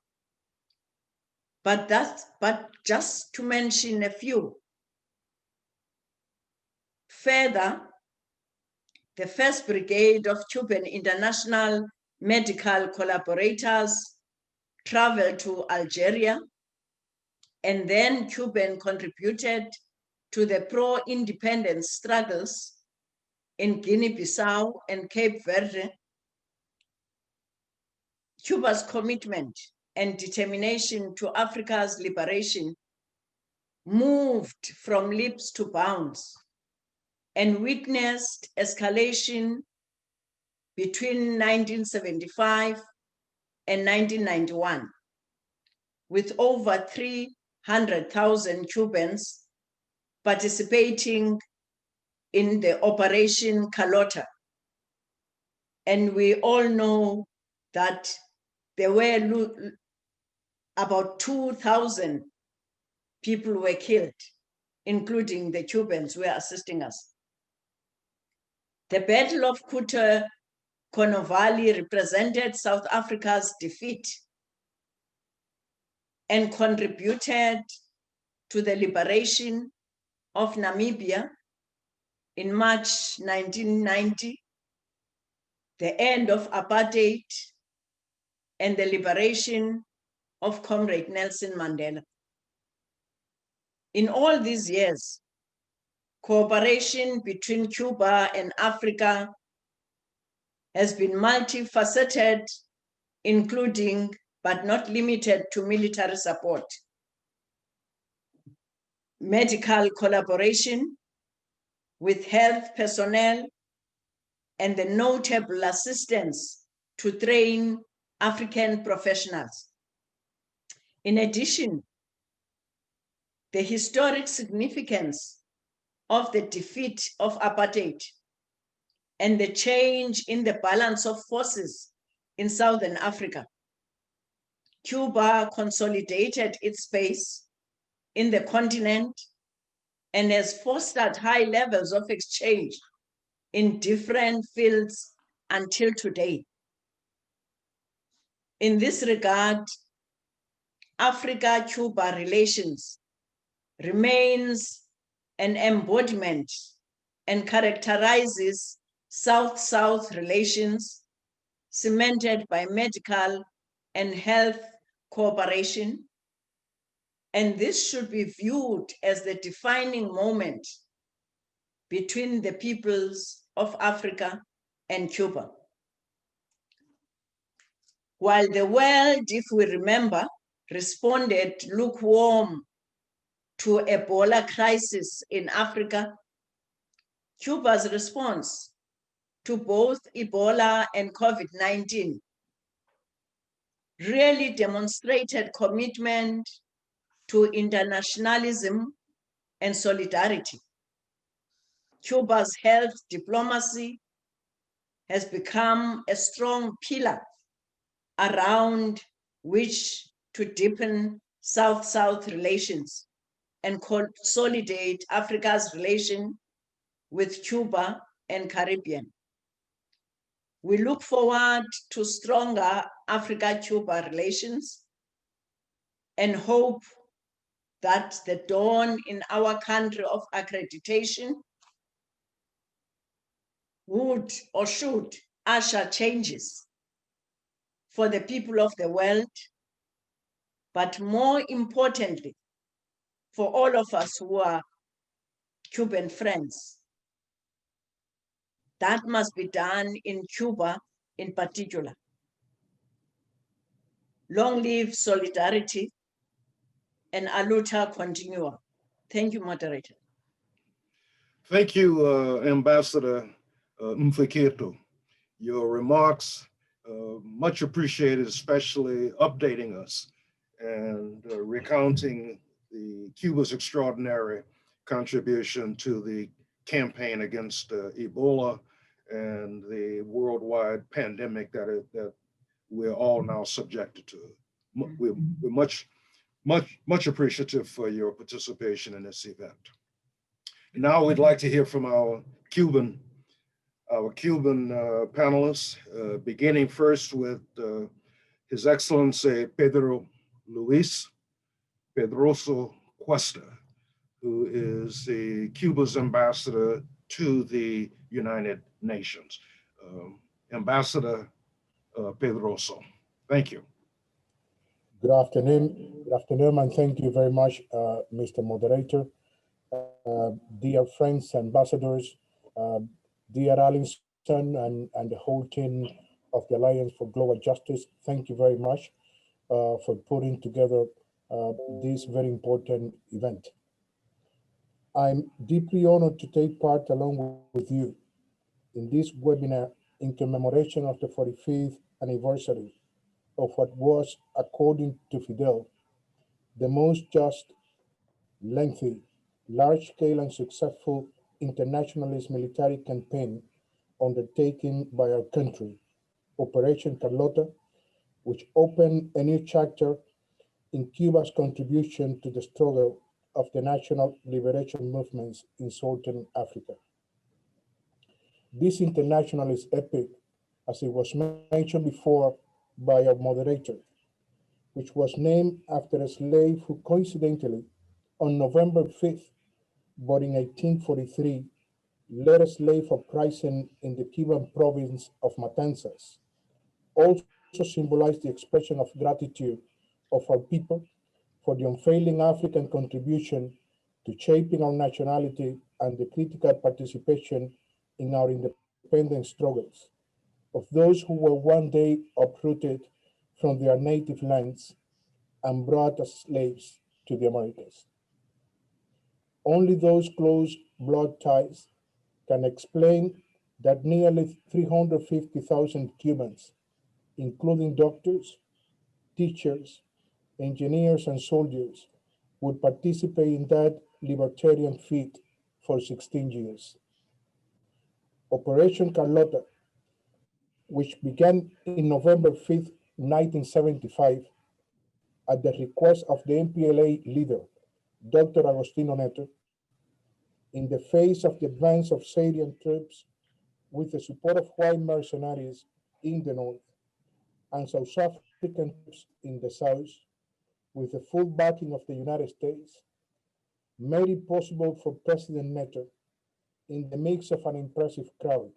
But just to mention a few. Further, the 1st Brigade of Cuban International Medical Collaborators traveled to Algeria, and then Cuban contributed to the pro-independence struggles in Guinea-Bissau and Cape Verde. Cuba's commitment and determination to Africa's liberation moved from leaps to bounds and witnessed escalation between 1975 and 1991, with over 300,000 Cubans participating in the Operation Carlota. And we all know that there were about 2,000 people were killed, including the Cubans who were assisting us. The Battle of Cuesta represented South Africa's defeat and contributed to the liberation of Namibia in March 1990, the end of apartheid, and the liberation of Comrade Nelson Mandela. In all these years, cooperation between Cuba and Africa has been multifaceted, including but not limited to military support, medical collaboration with health personnel, and the notable assistance to train African professionals. In addition, the historic significance of the defeat of apartheid and the change in the balance of forces in Southern Africa. Cuba consolidated its space in the continent and has fostered high levels of exchange in different fields until today. In this regard, Africa-Cuba relations remains an embodiment and characterizes South-South relations cemented by medical and health cooperation. And this should be viewed as the defining moment between the peoples of Africa and Cuba. While the world, if we remember, responded lukewarm to Ebola crisis in Africa, Cuba's response to both Ebola and COVID-19 really demonstrated commitment to internationalism and solidarity. Cuba's health diplomacy has become a strong pillar around which to deepen South-South relations and consolidate Africa's relation with Cuba and Caribbean. We look forward to stronger Africa-Cuba relations and hope that the dawn in our country of accreditation would or should usher changes for the people of the world, but more importantly, for all of us who are Cuban friends. That must be done in Cuba in particular. Long live solidarity and aluta continua. Thank you, moderator. Thank you, Ambassador Mfeketo. Your remarks, much appreciated, especially updating us and recounting Cuba's extraordinary contribution to the campaign against Ebola and the worldwide pandemic that we're all now subjected to. We're much appreciative for your participation in this event. And now we'd like to hear from our Cuban panelists, beginning first with His Excellency Pedro Luis Pedroso Cuesta, who is Cuba's ambassador to the United Nations. Ambassador Pedroso, thank you. Good afternoon, and thank you very much, Mr. Moderator. Dear friends, ambassadors, dear Alison and the whole team of the Alliance for Global Justice, thank you very much for putting together this very important event. I'm deeply honored to take part along with you in this webinar in commemoration of the 45th anniversary of what was, according to Fidel, the most just, lengthy, large-scale and successful internationalist military campaign undertaken by our country, Operation Carlota, which opened a new chapter in Cuba's contribution to the struggle of the national liberation movements in Southern Africa. This internationalist epic, as it was mentioned before by our moderator, which was named after a slave who coincidentally, on November 5th, but in 1843, led a slave uprising in the Cuban province of Matanzas, also symbolized the expression of gratitude of our people for the unfailing African contribution to shaping our nationality and the critical participation in our independence struggles of those who were one day uprooted from their native lands and brought as slaves to the Americas. Only those close blood ties can explain that nearly 350,000 Cubans, including doctors, teachers, engineers, and soldiers, would participate in that libertarian feat for 16 years. Operation Carlota, which began in November 5th, 1975, at the request of the Mpla leader, Dr. Agostino Neto, in the face of the advance of Syrian troops with the support of white mercenaries in the north and South African troops in the south, with the full backing of the United States, made it possible for President Neto, in the midst of an impressive crowd,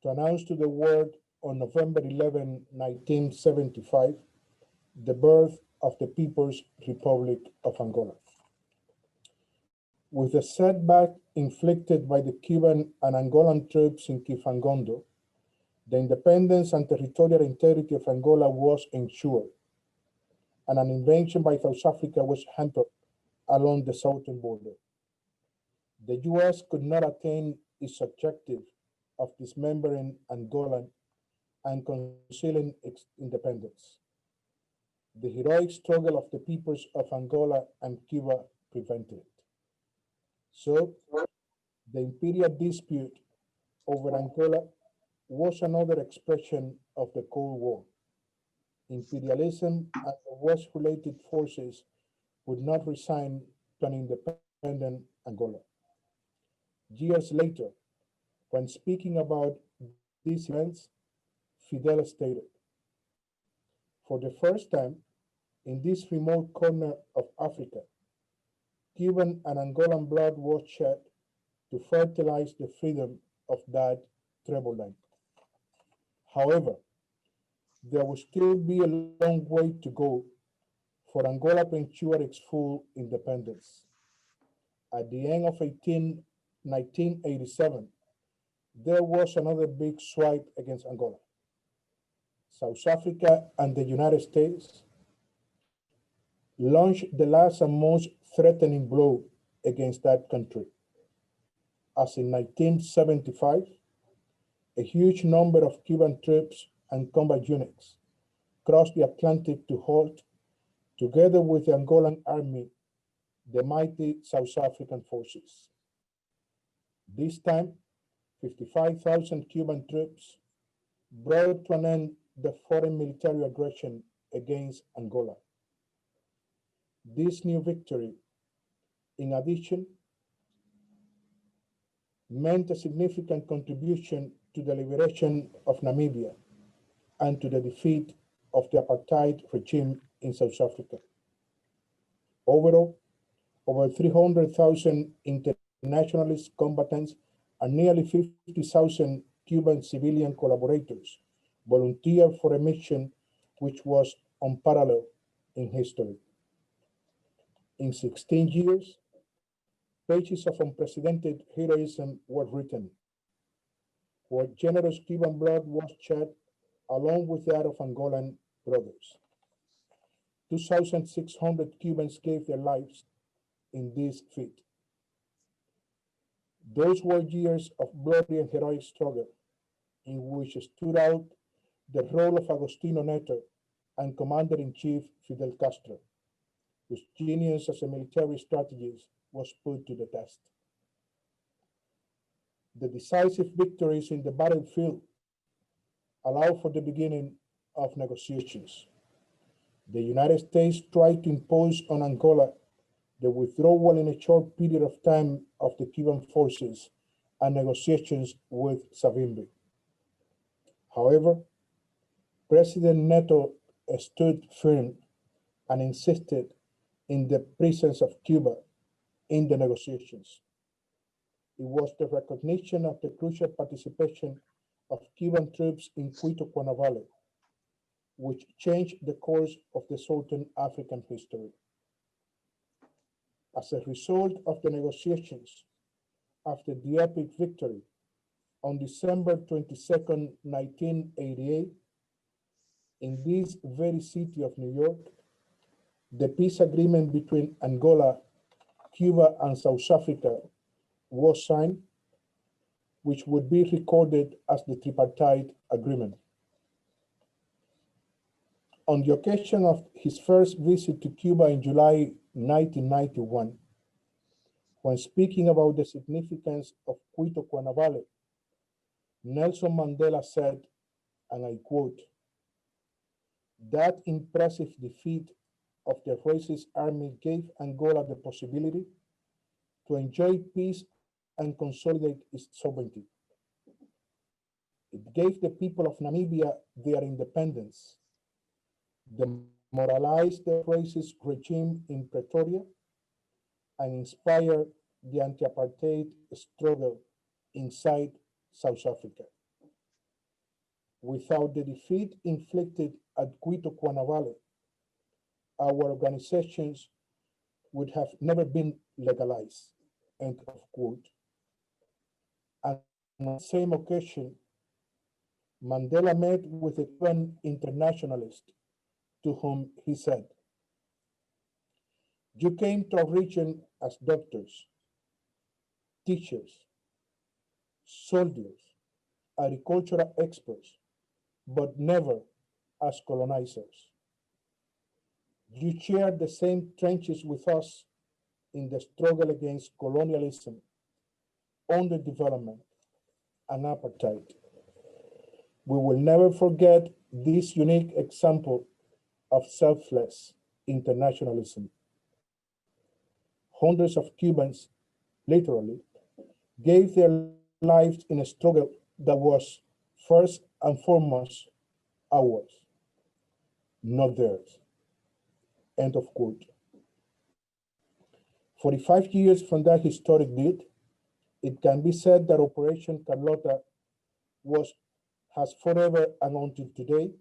to announce to the world on November 11, 1975, the birth of the People's Republic of Angola. With the setback inflicted by the Cuban and Angolan troops in Kifangondo, the independence and territorial integrity of Angola was ensured, and an invasion by South Africa was hampered along the southern border. The US could not attain its objective of dismembering Angola and concealing its independence. The heroic struggle of the peoples of Angola and Cuba prevented it. So, the imperial dispute over Angola was another expression of the Cold War. Imperialism and the West-related forces would not resign to an independent Angola. Years later, when speaking about these events, Fidel stated, "For the first time in this remote corner of Africa, Cuban and Angolan blood was shed to fertilize the freedom of that treble line. However, there will still be a long way to go for Angola to ensure its full independence. At the end of 1987, there was another big swipe against Angola. South Africa and the United States launched the last and most threatening blow against that country. As in 1975, a huge number of Cuban troops and combat units crossed the Atlantic to halt, together with the Angolan army, the mighty South African forces. This time, 55,000 Cuban troops brought to an end the foreign military aggression against Angola. This new victory, in addition, meant a significant contribution to the liberation of Namibia and to the defeat of the apartheid regime in South Africa. Overall, over 300,000 internationalist combatants and nearly 50,000 Cuban civilian collaborators volunteered for a mission which was unparalleled in history. In 16 years, pages of unprecedented heroism were written, where generous Cuban blood was shed along with that of Angolan brothers. 2,600 Cubans gave their lives in this feat. Those were years of bloody and heroic struggle in which stood out the role of Agostinho Neto and Commander-in-Chief Fidel Castro, whose genius as a military strategist was put to the test. The decisive victories in the battlefield allowed for the beginning of negotiations. The United States tried to impose on Angola the withdrawal in a short period of time of the Cuban forces and negotiations with Savimbi. However, President Neto stood firm and insisted in the presence of Cuba in the negotiations. It was the recognition of the crucial participation of Cuban troops in Cuesta Valley, which changed the course of the Southern African history. As a result of the negotiations, after the epic victory, on December 22nd, 1988, in this very city of New York, the peace agreement between Angola, Cuba, and South Africa was signed, which would be recorded as the Tripartite Agreement. On the occasion of his first visit to Cuba in July 1991, when speaking about the significance of Cuesta Valley, Nelson Mandela said, and I quote, "That impressive defeat of the Reis army gave Angola the possibility to enjoy peace and consolidate its sovereignty. It gave the people of Namibia their independence, demoralized the Reis regime in Pretoria, and inspired the anti-apartheid struggle inside South Africa. Without the defeat inflicted at Cuesta Valley, our organizations would have never been legalized. end of quote. And on the same occasion, Mandela met with a Cuban internationalist to whom he said, "You came to our region as doctors, teachers, soldiers, agricultural experts, but never as colonizers. You shared the same trenches with us in the struggle against colonialism, underdevelopment, and apartheid. We will never forget this unique example of selfless internationalism. Hundreds of Cubans, literally, gave their lives in a struggle that was first and foremost ours, not theirs." End of quote. 45 years from that historic deed, it can be said that Operation Carlota has forever and until today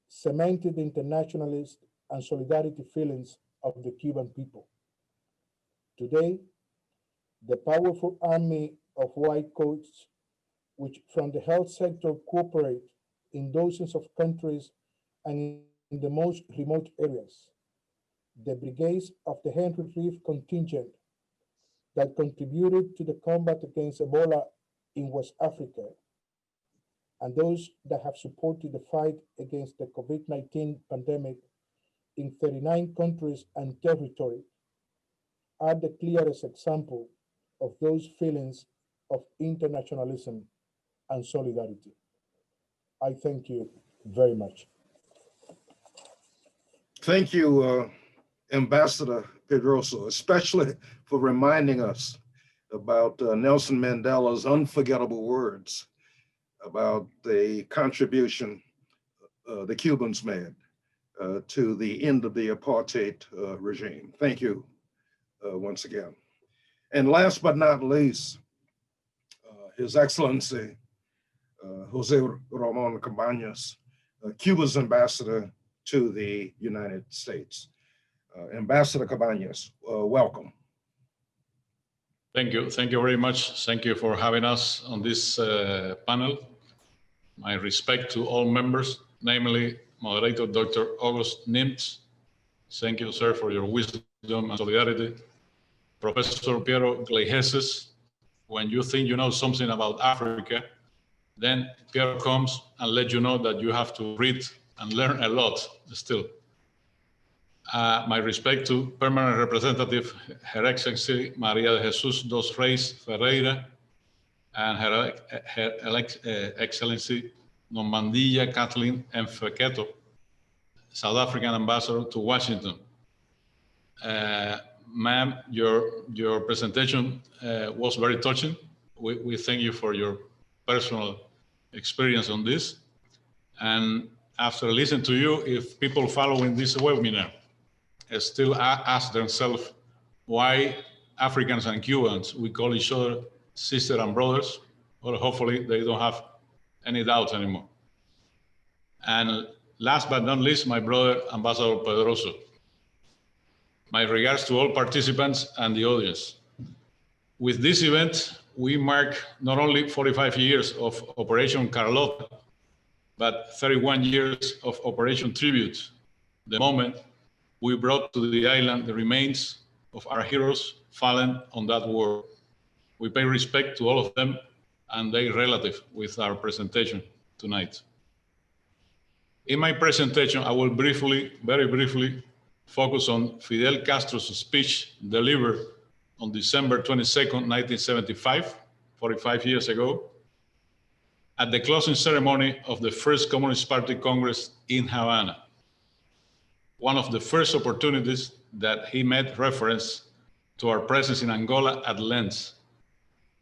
cemented the internationalist and solidarity feelings of the Cuban people. Today, the powerful army of white coats, which from the health sector cooperate in dozens of countries and in the most remote areas, the brigades of the Henry Reef contingent that contributed to the combat against Ebola in West Africa, and those that have supported the fight against the COVID-19 pandemic in 39 countries and territories, are the clearest example of those feelings of internationalism and solidarity. I thank you very much. Thank you, Ambassador Pedroso, especially for reminding us about Nelson Mandela's unforgettable words about the contribution the Cubans made to the end of the apartheid regime. Thank you once again. And last but not least, His Excellency José Ramón Cabañas, Cuba's ambassador to the United States. Ambassador Cabañas, welcome. Thank you very much. Thank you for having us on this panel. My respect to all members, namely moderator Dr. August Nimtz. Thank you, sir, for your wisdom and solidarity. Professor Piero Gleijeses, when you think you know something about Africa, then Piero comes and let you know that you have to read and learn a lot still. My respect to Permanent Representative Her Excellency Maria de Jesus dos Reis Ferreira and Her Excellency Nomaindiya Cathleen Mfeketo, South African Ambassador to Washington. Ma'am, your presentation was very touching. We thank you for your personal experience on this. And after listening to you, if people following this webinar still ask themselves why Africans and Cubans, we call each other sister and brothers, well, hopefully they don't have any doubts anymore. And last but not least, my brother, Ambassador Pedroso. My regards to all participants and the audience. With this event, we mark not only 45 years of Operation Carlota, but 31 years of Operation Tribute, the moment we brought to the island the remains of our heroes fallen on that war. We pay respect to all of them and their relatives with our presentation tonight. In my presentation, I will very briefly, focus on Fidel Castro's speech delivered on December 22nd, 1975, 45 years ago, at the closing ceremony of the first Communist Party Congress in Havana. One of the first opportunities that he made reference to our presence in Angola at length.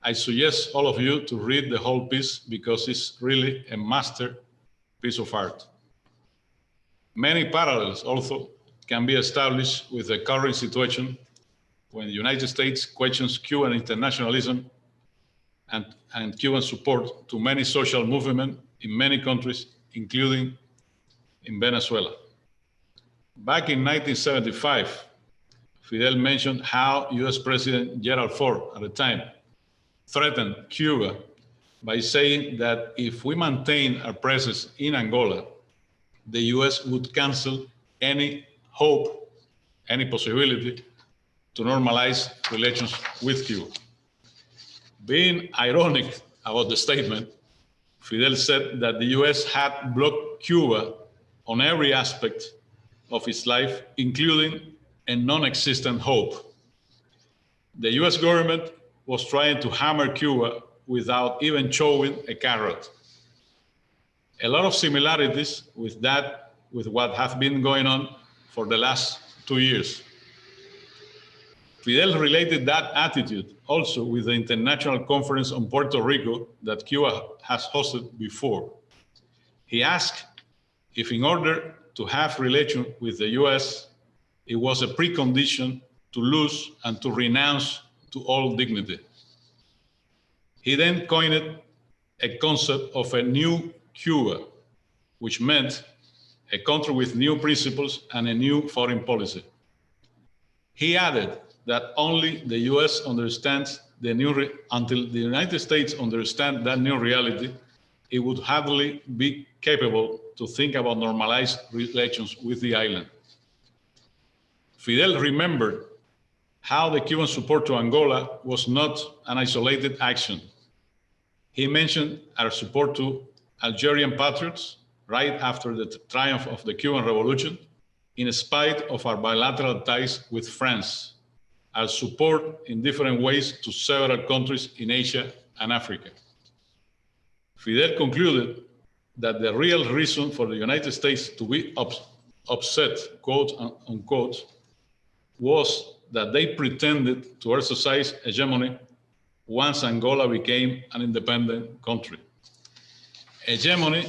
I suggest all of you to read the whole piece because it's really a masterpiece of art. Many parallels also can be established with the current situation when the United States questions Cuban internationalism and Cuban support to many social movements in many countries, including in Venezuela. Back in 1975, Fidel mentioned how US President Gerald Ford at the time threatened Cuba by saying that if we maintain our presence in Angola, the US would cancel any hope, any possibility to normalize relations with Cuba. Being ironic about the statement, Fidel said that the US had blocked Cuba on every aspect of its life, including a non-existent hope. The US government was trying to hammer Cuba without even showing a carrot. A lot of similarities with what has been going on for the last 2 years. Fidel related that attitude also with the International Conference on Puerto Rico that Cuba has hosted before. He asked if in order to have relations with the US, it was a precondition to lose and to renounce to all dignity. He then coined a concept of a new Cuba, which meant a country with new principles and a new foreign policy. He added that only the US understands the new, until the United States understand that new reality, it would hardly be capable to think about normalized relations with the island. Fidel remembered how the Cuban support to Angola was not an isolated action. He mentioned our support to Algerian patriots right after the triumph of the Cuban Revolution, in spite of our bilateral ties with France, our support in different ways to several countries in Asia and Africa. Fidel concluded that the real reason for the United States to be upset, quote unquote, was that they pretended to exercise hegemony once Angola became an independent country. Hegemony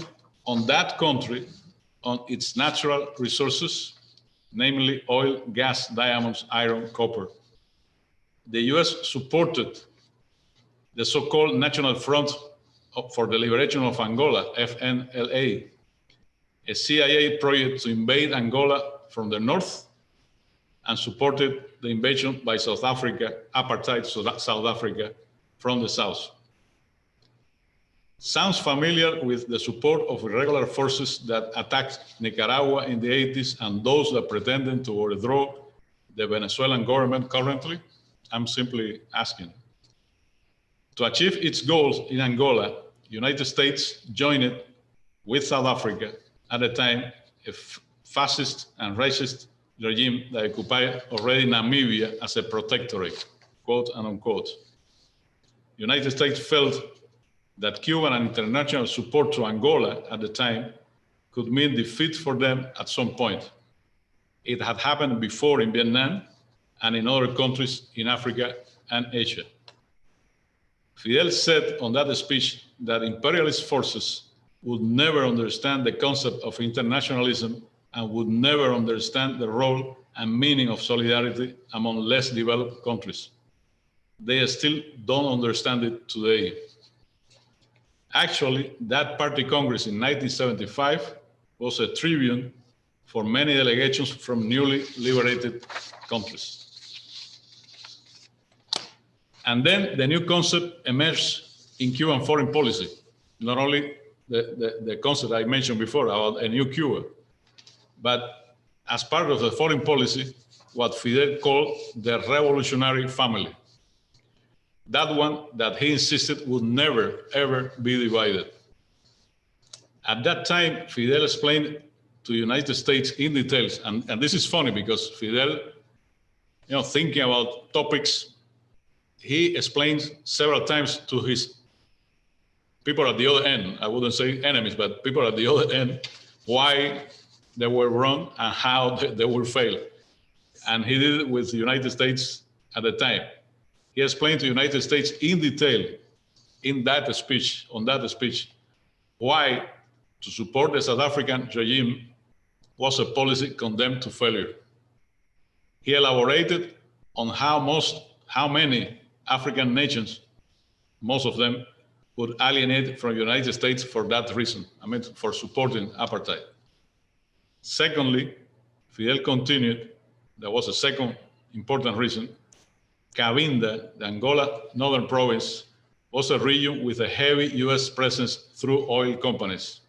on that country, on its natural resources, namely oil, gas, diamonds, iron, copper. The US supported the so-called National Front for the Liberation of Angola, FNLA, a CIA project to invade Angola from the north, and supported the invasion by South Africa, apartheid South Africa, from the south. Sounds familiar with the support of irregular forces that attacked Nicaragua in the 80s and those that pretended to overthrow the Venezuelan government currently? I'm simply asking. To achieve its goals in Angola, United States joined with South Africa at the time a fascist and racist regime that occupied already Namibia as a protectorate, quote and unquote. United States felt that Cuban and international support to Angola at the time could mean defeat for them at some point. It had happened before in Vietnam and in other countries in Africa and Asia. Fidel said on that speech that imperialist forces would never understand the concept of internationalism and would never understand the role and meaning of solidarity among less developed countries. They still don't understand it today. Actually, that party Congress in 1975 was a tribune for many delegations from newly liberated countries. And then the new concept emerged in Cuban foreign policy, not only the concept I mentioned before about a new Cuba, but as part of the foreign policy, what Fidel called the revolutionary family. That one that he insisted would never, ever be divided. At that time, Fidel explained to the United States in details, and this is funny because Fidel, thinking about topics, he explains several times to his people at the other end, I wouldn't say enemies, but people at the other end, why they were wrong and how they will fail. And he did it with the United States at the time. He explained to the United States in detail on that speech, why to support the South African regime was a policy condemned to failure. He elaborated on how many African nations, most of them, would alienate from the United States for that reason, for supporting apartheid. Secondly, Fidel continued, there was a second important reason, Cabinda, the Angola northern province, was a region with a heavy US presence through oil companies.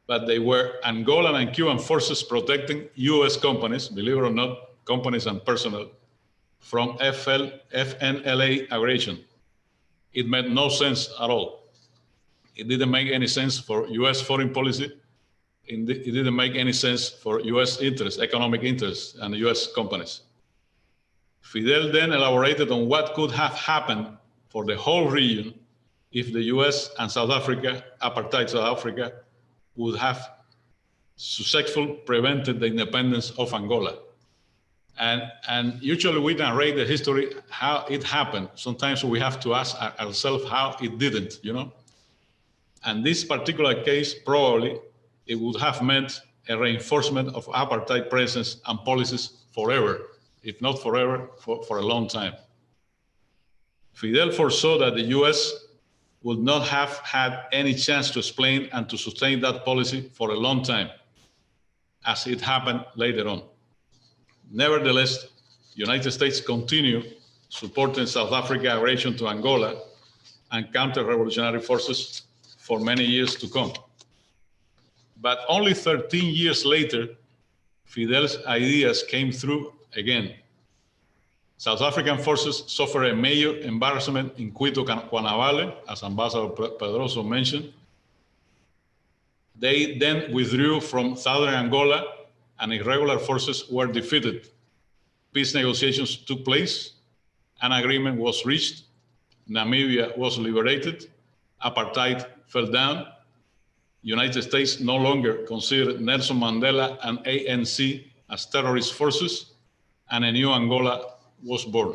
But they were Angolan and Cuban forces protecting US companies, believe it or not, companies and personnel, from FNLA aggression. It made no sense at all. It didn't make any sense for US foreign policy. It didn't make any sense for US interests, economic interests, and US companies. Fidel then elaborated on what could have happened for the whole region if the US and South Africa, apartheid South Africa, would have successfully prevented the independence of Angola. And usually we narrate the history, how it happened. Sometimes we have to ask ourselves how it didn't, you know? And this particular case, probably, it would have meant a reinforcement of apartheid presence and policies forever, if not forever, for a long time. Fidel foresaw that the US would not have had any chance to explain and to sustain that policy for a long time, as it happened later on. Nevertheless, the United States continued supporting South Africa aggression to Angola and counter-revolutionary forces for many years to come. But only 13 years later, Fidel's ideas came through again. South African forces suffered a major embarrassment in Quito, Cuanavale, as Ambassador Pedroso mentioned. They then withdrew from southern Angola and irregular forces were defeated. Peace negotiations took place, an agreement was reached, Namibia was liberated, apartheid fell down, United States no longer considered Nelson Mandela and ANC as terrorist forces, and a new Angola was born.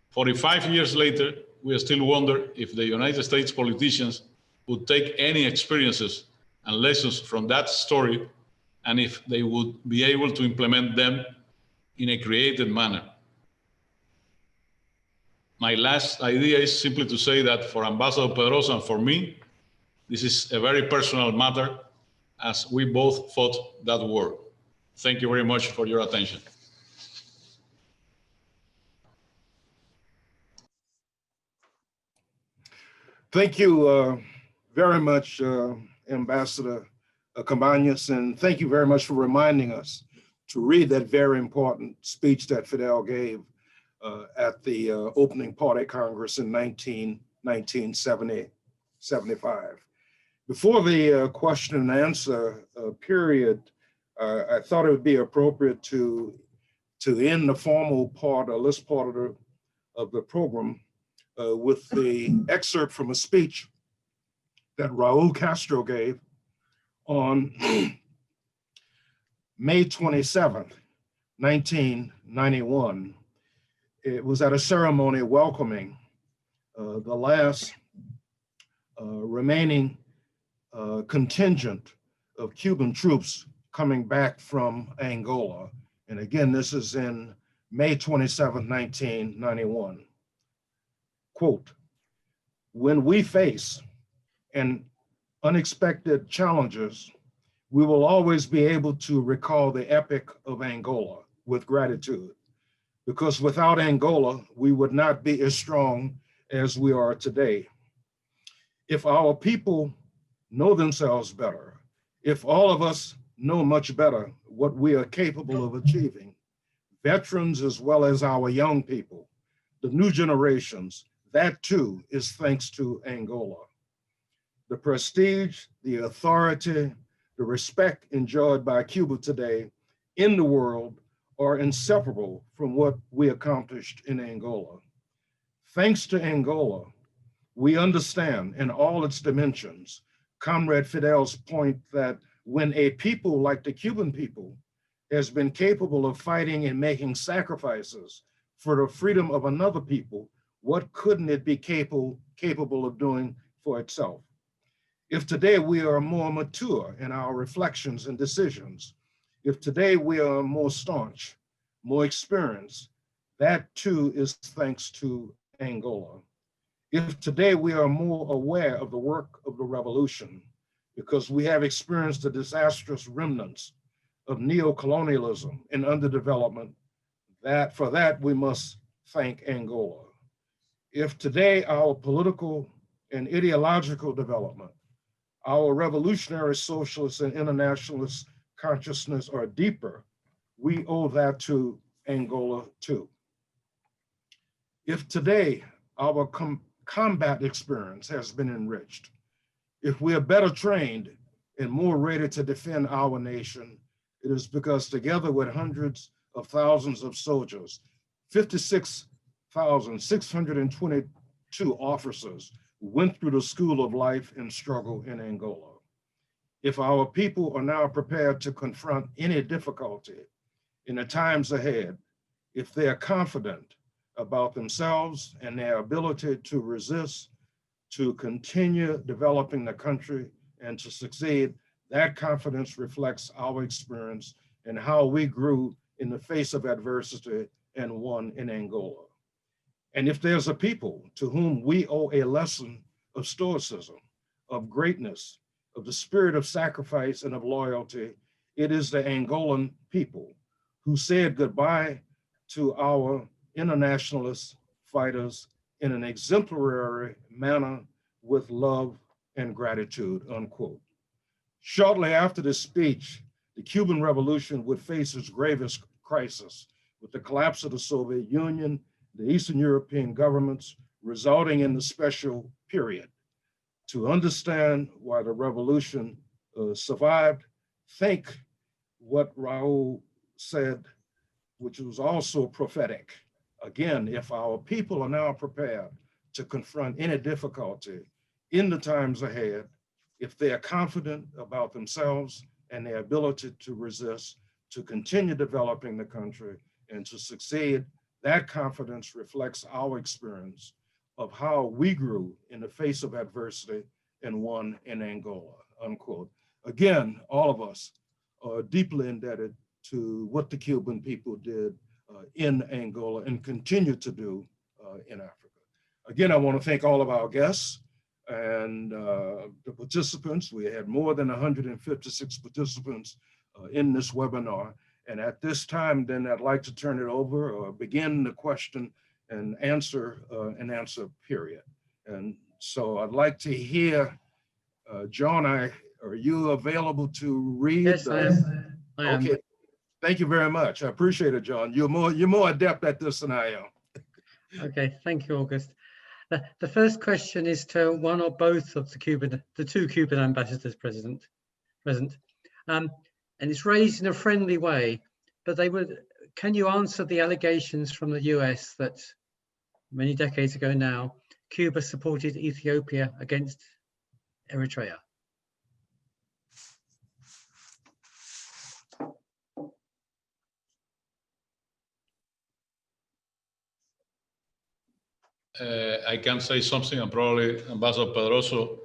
45 years later, we still wonder if the United States politicians would take any experiences and lessons from that story, and if they would be able to implement them in a creative manner. My last idea is simply to say that for Ambassador Pedroso and for me, this is a very personal matter, as we both fought that war. Thank you very much for your attention. Thank you very much, Ambassador Cabañas, and thank you very much for reminding us to read that very important speech that Fidel gave at the opening party Congress in 1975. Before the question and answer period, I thought it would be appropriate to end the formal part, or this part of the program, with the excerpt from a speech that Raul Castro gave on May 27th, 1991. It was at a ceremony welcoming the last remaining contingent of Cuban troops coming back from Angola. And again, this is in May 27, 1991. Quote, "When we face an unexpected challenges, we will always be able to recall the epic of Angola with gratitude, because without Angola, we would not be as strong as we are today. If our people know themselves better, if all of us know much better what we are capable of achieving, veterans as well as our young people, the new generations, that too is thanks to Angola. The prestige, the authority, the respect enjoyed by Cuba today in the world are inseparable from what we accomplished in Angola. Thanks to Angola, we understand in all its dimensions Comrade Fidel's point that when a people like the Cuban people has been capable of fighting and making sacrifices for the freedom of another people, what couldn't it be capable of doing for itself? If today we are more mature in our reflections and decisions, if today we are more staunch, more experienced, that too is thanks to Angola. If today we are more aware of the work of the revolution, because we have experienced the disastrous remnants of neocolonialism and underdevelopment For that, we must thank Angola. If today our political and ideological development, our revolutionary socialist and internationalist consciousness are deeper, we owe that to Angola too. If today our combat experience has been enriched, if we are better trained and more ready to defend our nation, it is because together with hundreds of thousands of soldiers, 56,622 officers went through the school of life and struggle in Angola. If our people are now prepared to confront any difficulty in the times ahead, if they are confident about themselves and their ability to resist, to continue developing the country and to succeed, that confidence reflects our experience and how we grew in the face of adversity and won in Angola. And if there's a people to whom we owe a lesson of stoicism, of greatness, of the spirit of sacrifice and of loyalty, it is the Angolan people who said goodbye to our internationalist fighters in an exemplary manner with love and gratitude, unquote. Shortly after this speech, the Cuban Revolution would face its gravest crisis with the collapse of the Soviet Union, the Eastern European governments, resulting in the special period. To understand why the revolution survived, think what Raul said, which was also prophetic. Again, if our people are now prepared to confront any difficulty in the times ahead, if they are confident about themselves and their ability to resist, to continue developing the country and to succeed, that confidence reflects our experience of how we grew in the face of adversity and won in Angola, unquote. Again, all of us are deeply indebted to what the Cuban people did in Angola and continue to do in Africa. Again, I want to thank all of our guests and the participants. We had more than 156 participants in this webinar. And at this time, then I'd like to turn it over or begin the question and answer period. And so I'd like to hear, John, are you available to read? Yes, I am. Okay, thank you very much. I appreciate it, John. You're more adept at this than I am. Okay, thank you, August. The first question is to one or both of the two Cuban ambassadors present. And it's raised in a friendly way, but can you answer the allegations from the US that many decades ago now, Cuba supported Ethiopia against Eritrea? I can say something, and probably Ambassador Pedroso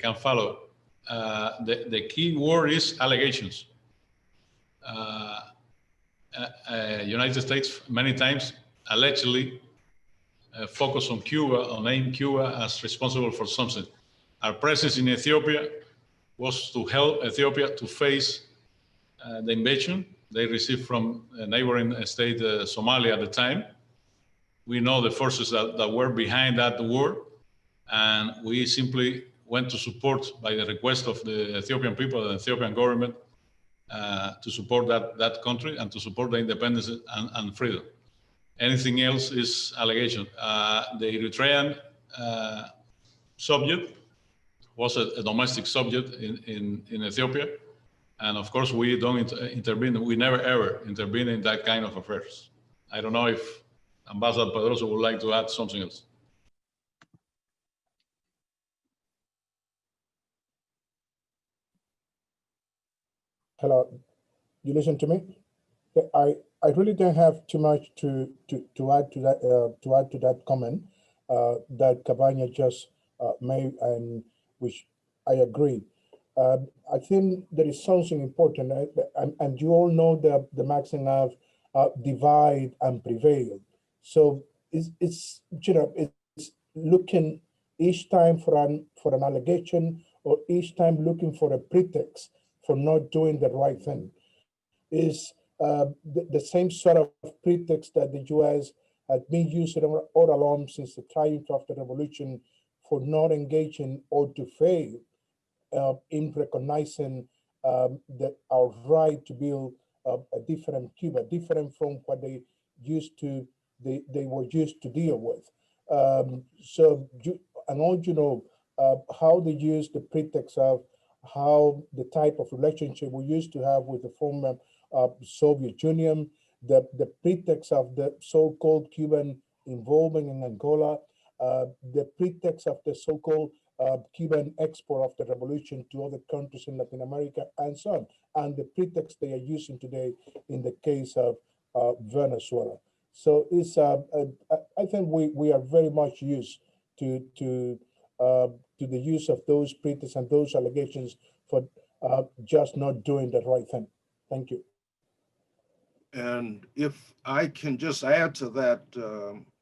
can follow. The key word is allegations. United States many times allegedly focus on Cuba, or name Cuba as responsible for something. Our presence in Ethiopia was to help Ethiopia to face the invasion they received from a neighboring state, Somalia at the time. We know the forces that were behind that war, and we simply went to support, by the request of the Ethiopian people, the Ethiopian government, to support that country and to support the independence and freedom. Anything else is allegation. The Eritrean subject was a domestic subject in Ethiopia, and of course we don't intervene. We never ever intervene in that kind of affairs. I don't know if Ambassador Pedroso would like to add something else. Hello, you listen to me? I really don't have too much to add to that comment that Cabañas just made, and which I agree. I think there is something important, and you all know the maxim of divide and prevail. So it's looking each time for an allegation, or each time looking for a pretext for not doing the right thing. Is the same sort of pretext that the U.S. had been using all along since the triumph of the revolution for not engaging or to fail in recognizing our right to build a different Cuba, different from what they were used to deal with. And all you know how they use the pretext of how the type of relationship we used to have with the former Soviet Union, the pretext of the so-called Cuban involvement in Angola, the pretext of the so-called Cuban export of the revolution to other countries in Latin America and so on, and the pretext they are using today in the case of Venezuela. So it's I think we are very much used to the use of those pretexts and those allegations for just not doing the right thing. Thank you. And if I can just add to that,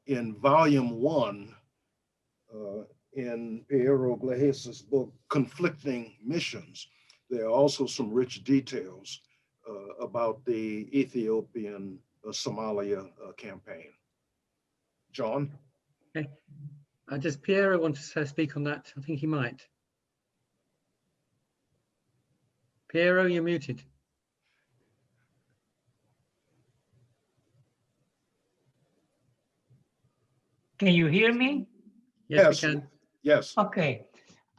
in volume 1, in Piero Gleijeses' book, Conflicting Missions, there are also some rich details about the Ethiopian Somalia campaign. John? Okay. Does Piero want to speak on that? I think he might. Piero, you're muted. Can you hear me? Yes, we can. Yes. Okay.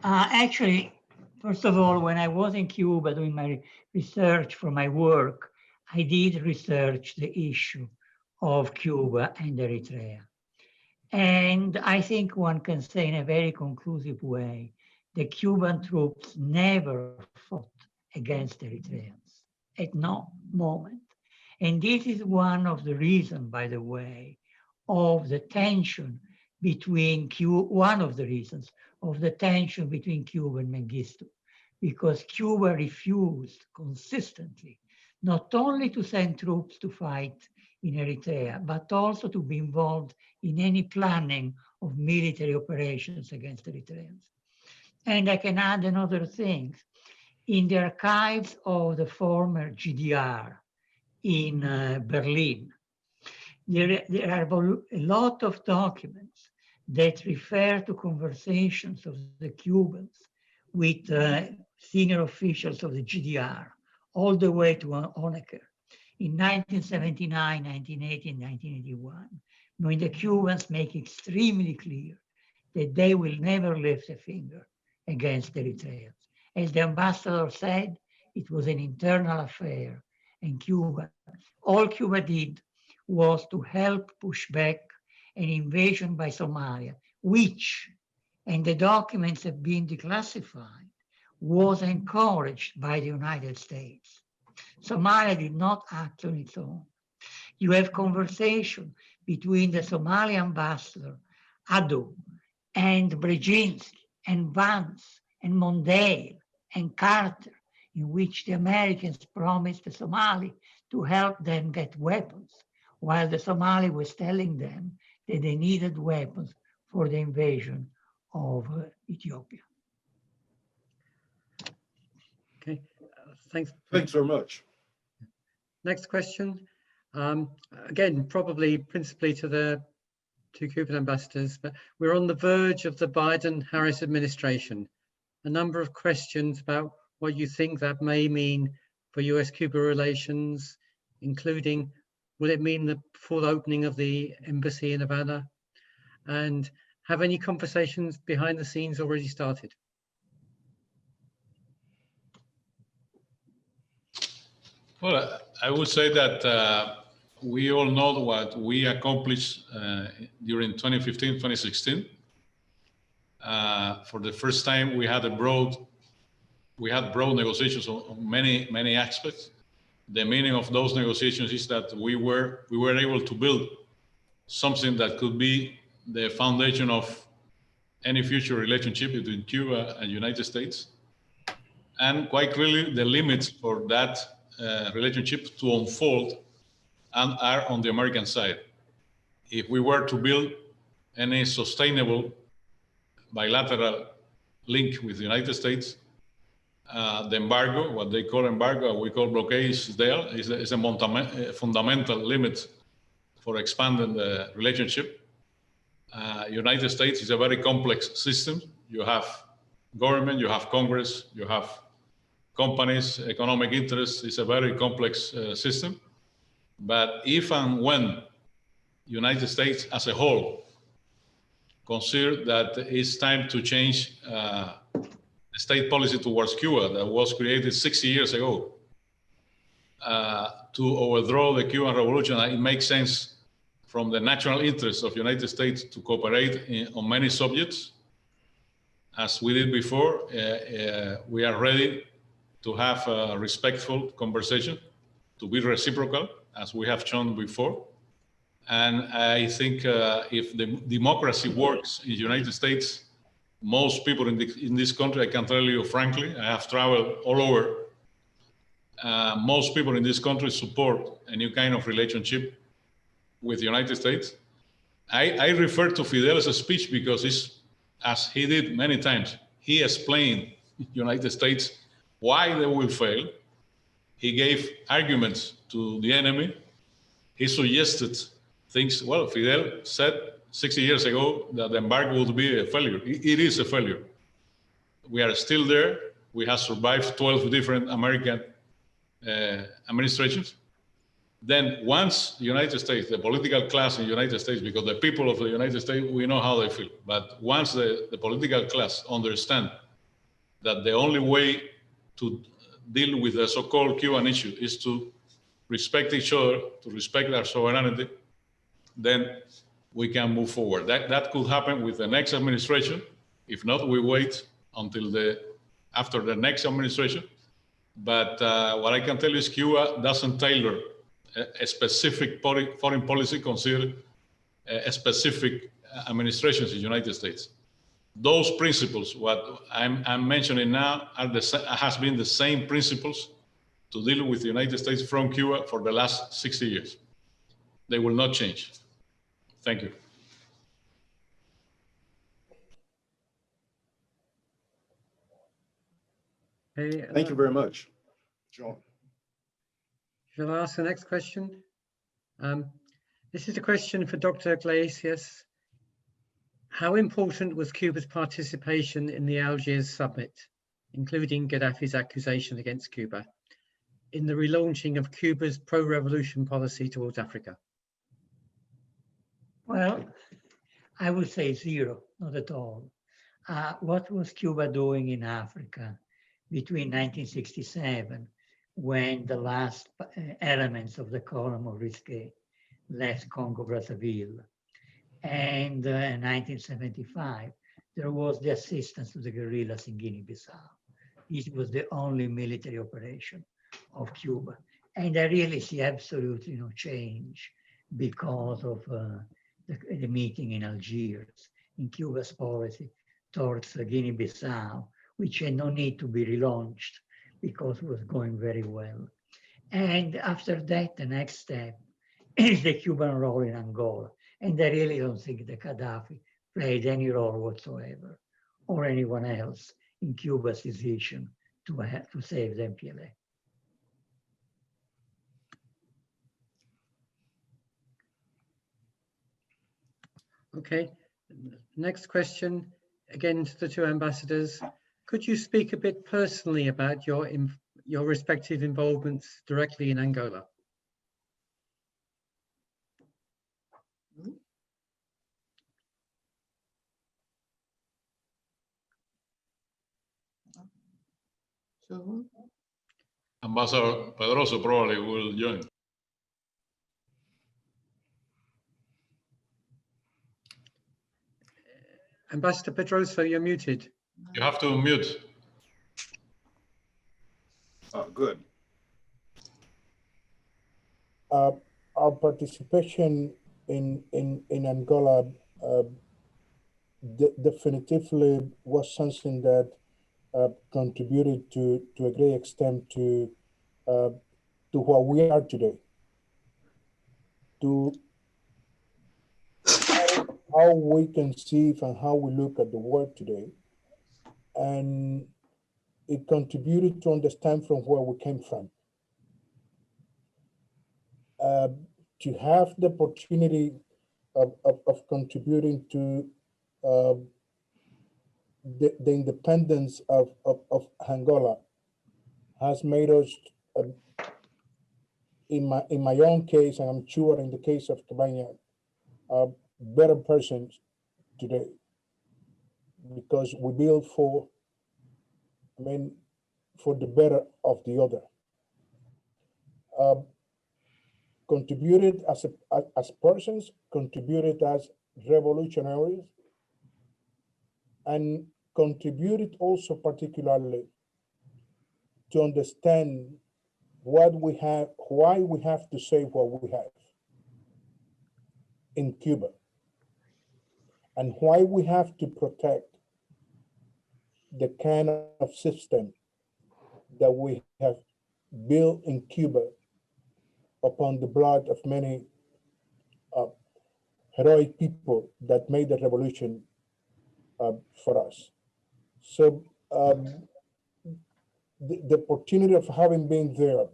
Actually, first of all, when I was in Cuba doing my research for my work, I did research the issue of Cuba and Eritrea. And I think one can say in a very conclusive way, the Cuban troops never fought against Eritreans at no moment. And this is one of the reasons, by the way, of the tension between one of the reasons of the tension between Cuba and Mengistu, because Cuba refused consistently not only to send troops to fight in Eritrea, but also to be involved in any planning of military operations against Eritreans. And I can add another thing. In the archives of the former GDR in Berlin, there are a lot of documents that refer to conversations of the Cubans with senior officials of the GDR, all the way to Honecker in 1979, 1980, and 1981, when the Cubans make extremely clear that they will never lift a finger against Eritreans. As the ambassador said, it was an internal affair, and all Cuba did was to help push back an invasion by Somalia, which, and the documents have been declassified, was encouraged by the United States. Somalia did not act on its own. You have conversation between the Somali ambassador, Adu, and Brzezinski, and Vance, and Mondale, and Carter, in which the Americans promised the Somali to help them get weapons, while the Somali was telling them that they needed weapons for the invasion of Ethiopia. Okay, thanks. Thanks very much. Next question. Again, probably principally to the two Cuban ambassadors, but we're on the verge of the Biden-Harris administration. A number of questions about what you think that may mean for US-Cuba relations, including will it mean the full opening of the embassy in Havana? And have any conversations behind the scenes already started? Well, I would say that we all know what we accomplished during 2015, 2016. For the first time, we had broad negotiations on many aspects. The meaning of those negotiations is that we were able to build something that could be the foundation of any future relationship between Cuba and United States. And quite clearly, the limits for that relationship to unfold and are on the American side. If we were to build any sustainable bilateral link with the United States, The embargo, what they call embargo, we call blockade, is there. Is a fundamental limit for expanding the relationship. United States is a very complex system. You have government, you have Congress, you have companies, economic interests. It's a very complex system. But if and when United States as a whole consider that it's time to change the state policy towards Cuba that was created 60 years ago to overthrow the Cuban Revolution, it makes sense from the national interests of United States to cooperate on many subjects. As we did before, we are ready to have a respectful conversation, to be reciprocal, as we have shown before. And I think if the democracy works in the United States, most people in this country, I can tell you frankly, I have traveled all over, most people in this country support a new kind of relationship with the United States. I refer to Fidel's speech because it's, as he did many times, he explained United States why they will fail. He gave arguments to the enemy. He suggested things. Well, Fidel said 60 years ago that the embargo would be a failure. It is a failure. We are still there. We have survived 12 different American administrations. Then once the United States, the political class in the United States, because the people of the United States, we know how they feel. But once the political class understand that the only way to deal with the so-called Cuban issue is to respect each other, to respect our sovereignty, then we can move forward. That could happen with the next administration. If not, we wait until after the next administration. But what I can tell you is Cuba doesn't tailor a specific foreign policy considered a specific administrations in the United States. Those principles, what I'm mentioning now, has been the same principles to deal with the United States from Cuba for the last 60 years. They will not change. Thank you. Okay, Thank you very much, John. Shall I ask the next question? This is a question for Dr. Gleijeses. How important was Cuba's participation in the Algiers summit, including Gaddafi's accusation against Cuba, in the relaunching of Cuba's pro-revolution policy towards Africa? Well, I would say zero, not at all. What was Cuba doing in Africa between 1967, when the last elements of the column of Risquet left Congo-Brazzaville, and in 1975, there was the assistance to the guerrillas in Guinea-Bissau. This was the only military operation of Cuba. And I really see absolutely no change because of the meeting in Algiers, in Cuba's policy towards Guinea-Bissau, which had no need to be relaunched because it was going very well. And after that, the next step is the Cuban role in Angola. And I really don't think that Gaddafi played any role whatsoever, or anyone else, in Cuba's decision to save the Mpla. Okay, next question, again to the two ambassadors. Could you speak a bit personally about your respective involvements directly in Angola? So, Ambassador Pedroso probably will join. Ambassador Pedroso, you're muted. You have to mute. Good. Our participation in Angola definitively was something that contributed to a great extent to what we are today, to how we conceive and how we look at the world today. And it contributed to understand from where we came from. To have the opportunity of contributing to the independence of Angola has made us, in my own case, and I'm sure in the case of Cabañas, better persons today, because we build for the better of the other. Contributed as persons, contributed as revolutionaries, and contributed also particularly to understand what we have, why we have to say what we have in Cuba, and why we have to protect the kind of system that we have built in Cuba upon the blood of many heroic people that made the revolution for us. So the opportunity of having been there,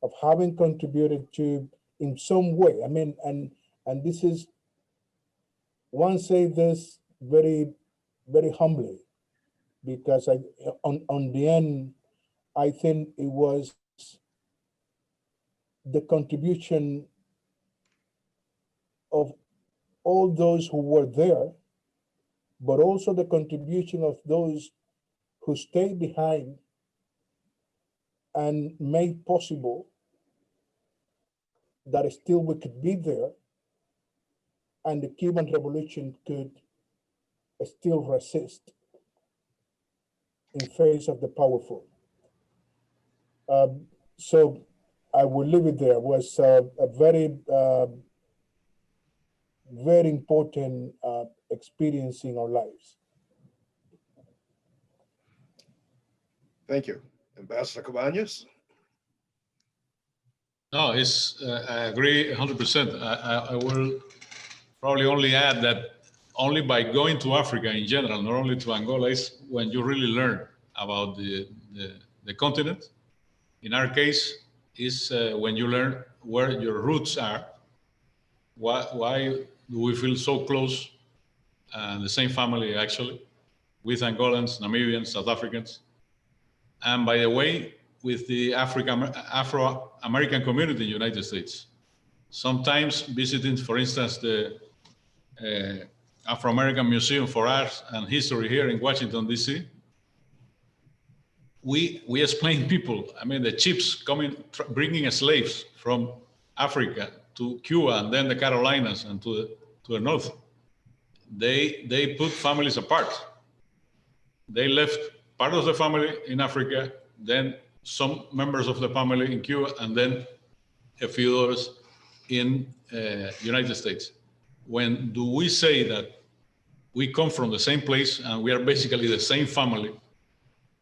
of having contributed to in some way, and this is, one say this very, very humbly, because on the end, I think it was the contribution of all those who were there, but also the contribution of those who stayed behind and made possible that still we could be there and the Cuban Revolution could still resist in face of the powerful. So I will leave it there. It was a very, very important experience in our lives. Thank you. Ambassador Cabañas? No, I agree 100%. I will probably only add that only by going to Africa in general, not only to Angola, is when you really learn about the continent. In our case, is when you learn where your roots are. Why do we feel so close, the same family actually, with Angolans, Namibians, South Africans. And by the way, with the Afro-American community in the United States. Sometimes visiting, for instance, the Afro-American Museum for Arts and History here in Washington, D.C., we explain people, the chiefs coming, bringing slaves from Africa to Cuba and then the Carolinas and to the north. They put families apart. They left part of the family in Africa, then some members of the family in Cuba, and then a few others in United States. When do we say that we come from the same place and we are basically the same family?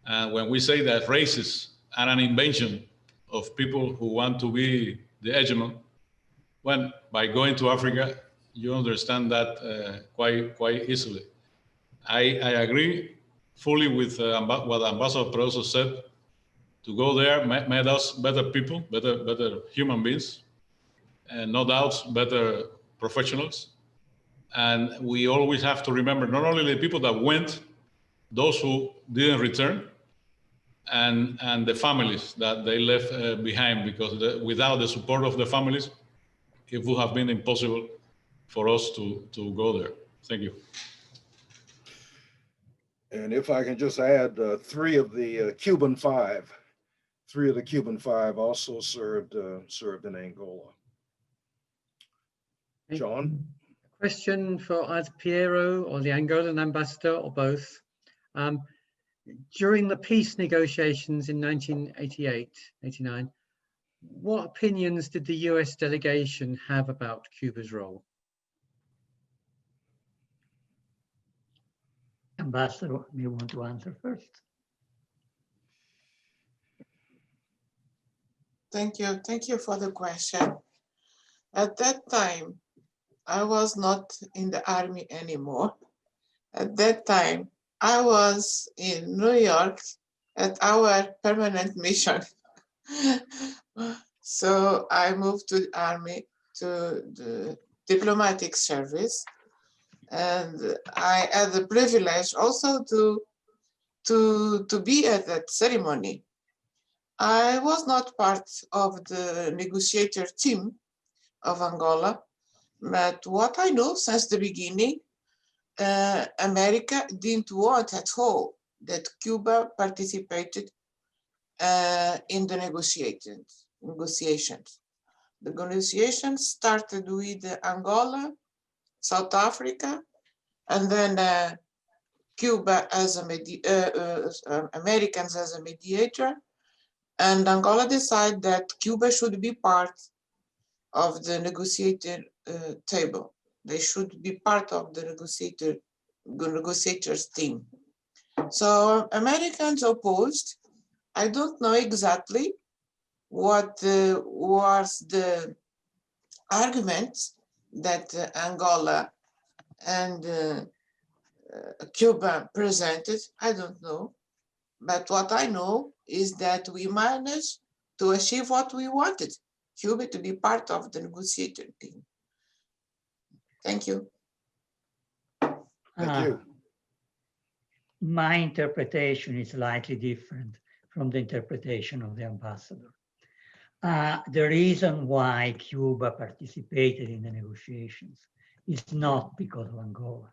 And when we say that races are an invention of people who want to be the hegemon, when by going to Africa, you understand that quite easily. I agree fully with what Ambassador Pedroso said. To go there made us better people, better human beings, and no doubt better professionals. And we always have to remember not only the people that went, those who didn't return, and the families that they left behind, because without the support of the families, it would have been impossible for us to go there. Thank you. And if I can just add, three of the Cuban five also served in Angola. John? A question for either Piero or the Angolan ambassador or both. During the peace negotiations in 1988-89, what opinions did the US delegation have about Cuba's role? Ambassador, you want to answer first? Thank you for the question. At that time, I was not in the army anymore. At that time, I was in New York at our permanent mission. So I moved to the army, to the diplomatic service. And I had the privilege also to be at that ceremony. I was not part of the negotiator team of Angola, but what I know since the beginning, America didn't want at all that Cuba participated in the negotiations. The negotiations started with Angola, South Africa, and then Cuba as a Americans as a mediator, and Angola decided that Cuba should be part of the negotiating table. They should be part of the negotiators team. So Americans opposed. I don't know exactly what was the argument that Angola and Cuba presented. I don't know. But what I know is that we managed to achieve what we wanted, Cuba to be part of the negotiating team. Thank you. Thank you. My interpretation is slightly different from the interpretation of the ambassador. The reason why Cuba participated in the negotiations is not because of Angola.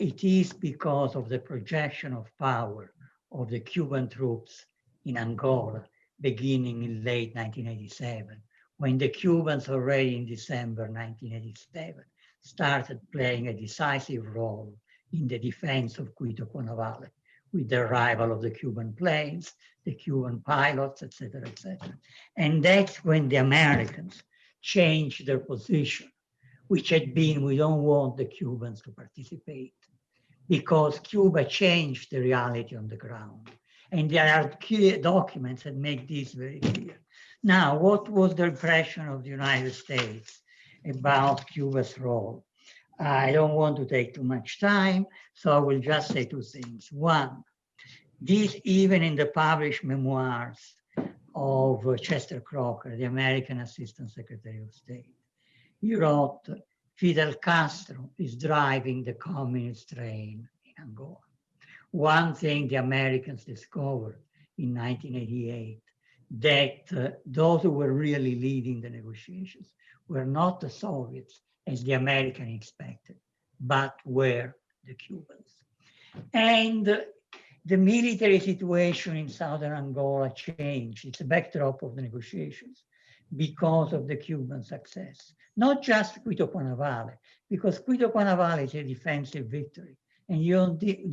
It is because of the projection of power of the Cuban troops in Angola beginning in late 1987, when the Cubans already in December 1987 started playing a decisive role in the defense of Cuito Cuanavale, with the arrival of the Cuban planes, the Cuban pilots, etc., etc. And that's when the Americans changed their position, which had been, we don't want the Cubans to participate, because Cuba changed the reality on the ground. And there are clear documents that make this very clear. Now, what was the impression of the United States about Cuba's role? I don't want to take too much time, so I will just say two things. One, this even in the published memoirs of Chester Crocker, the American Assistant Secretary of State, he wrote, Fidel Castro is driving the communist train in Angola. One thing the Americans discovered in 1988, that those who were really leading the negotiations were not the Soviets, as the Americans expected, but were the Cubans. And the military situation in southern Angola changed. It's a backdrop of the negotiations because of the Cuban success. Not just Cuito Cuanavale, because Cuito Cuanavale is a defensive victory, and you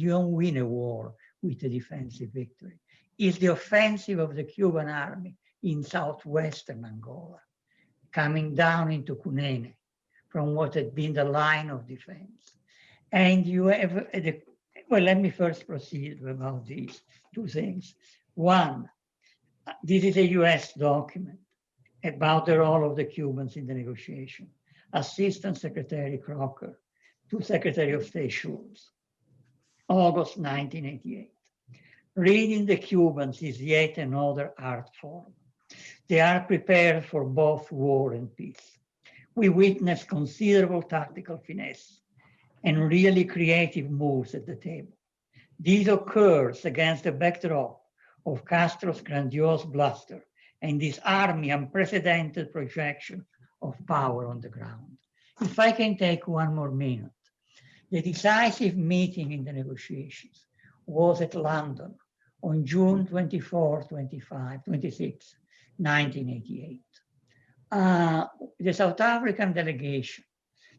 don't win a war with a defensive victory. It's the offensive of the Cuban army in southwestern Angola, coming down into Cunene, from what had been the line of defense. And you have, well, let me first proceed about these two things. One, this is a US document about the role of the Cubans in the negotiation. Assistant Secretary Crocker to Secretary of State Schultz, August 1988. Reading the Cubans is yet another art form. They are prepared for both war and peace. We witness considerable tactical finesse and really creative moves at the table. This occurs against the backdrop of Castro's grandiose bluster and this army unprecedented projection of power on the ground. If I can take one more minute, the decisive meeting in the negotiations was at London on June 24, 25, 26, 1988. The South African delegation,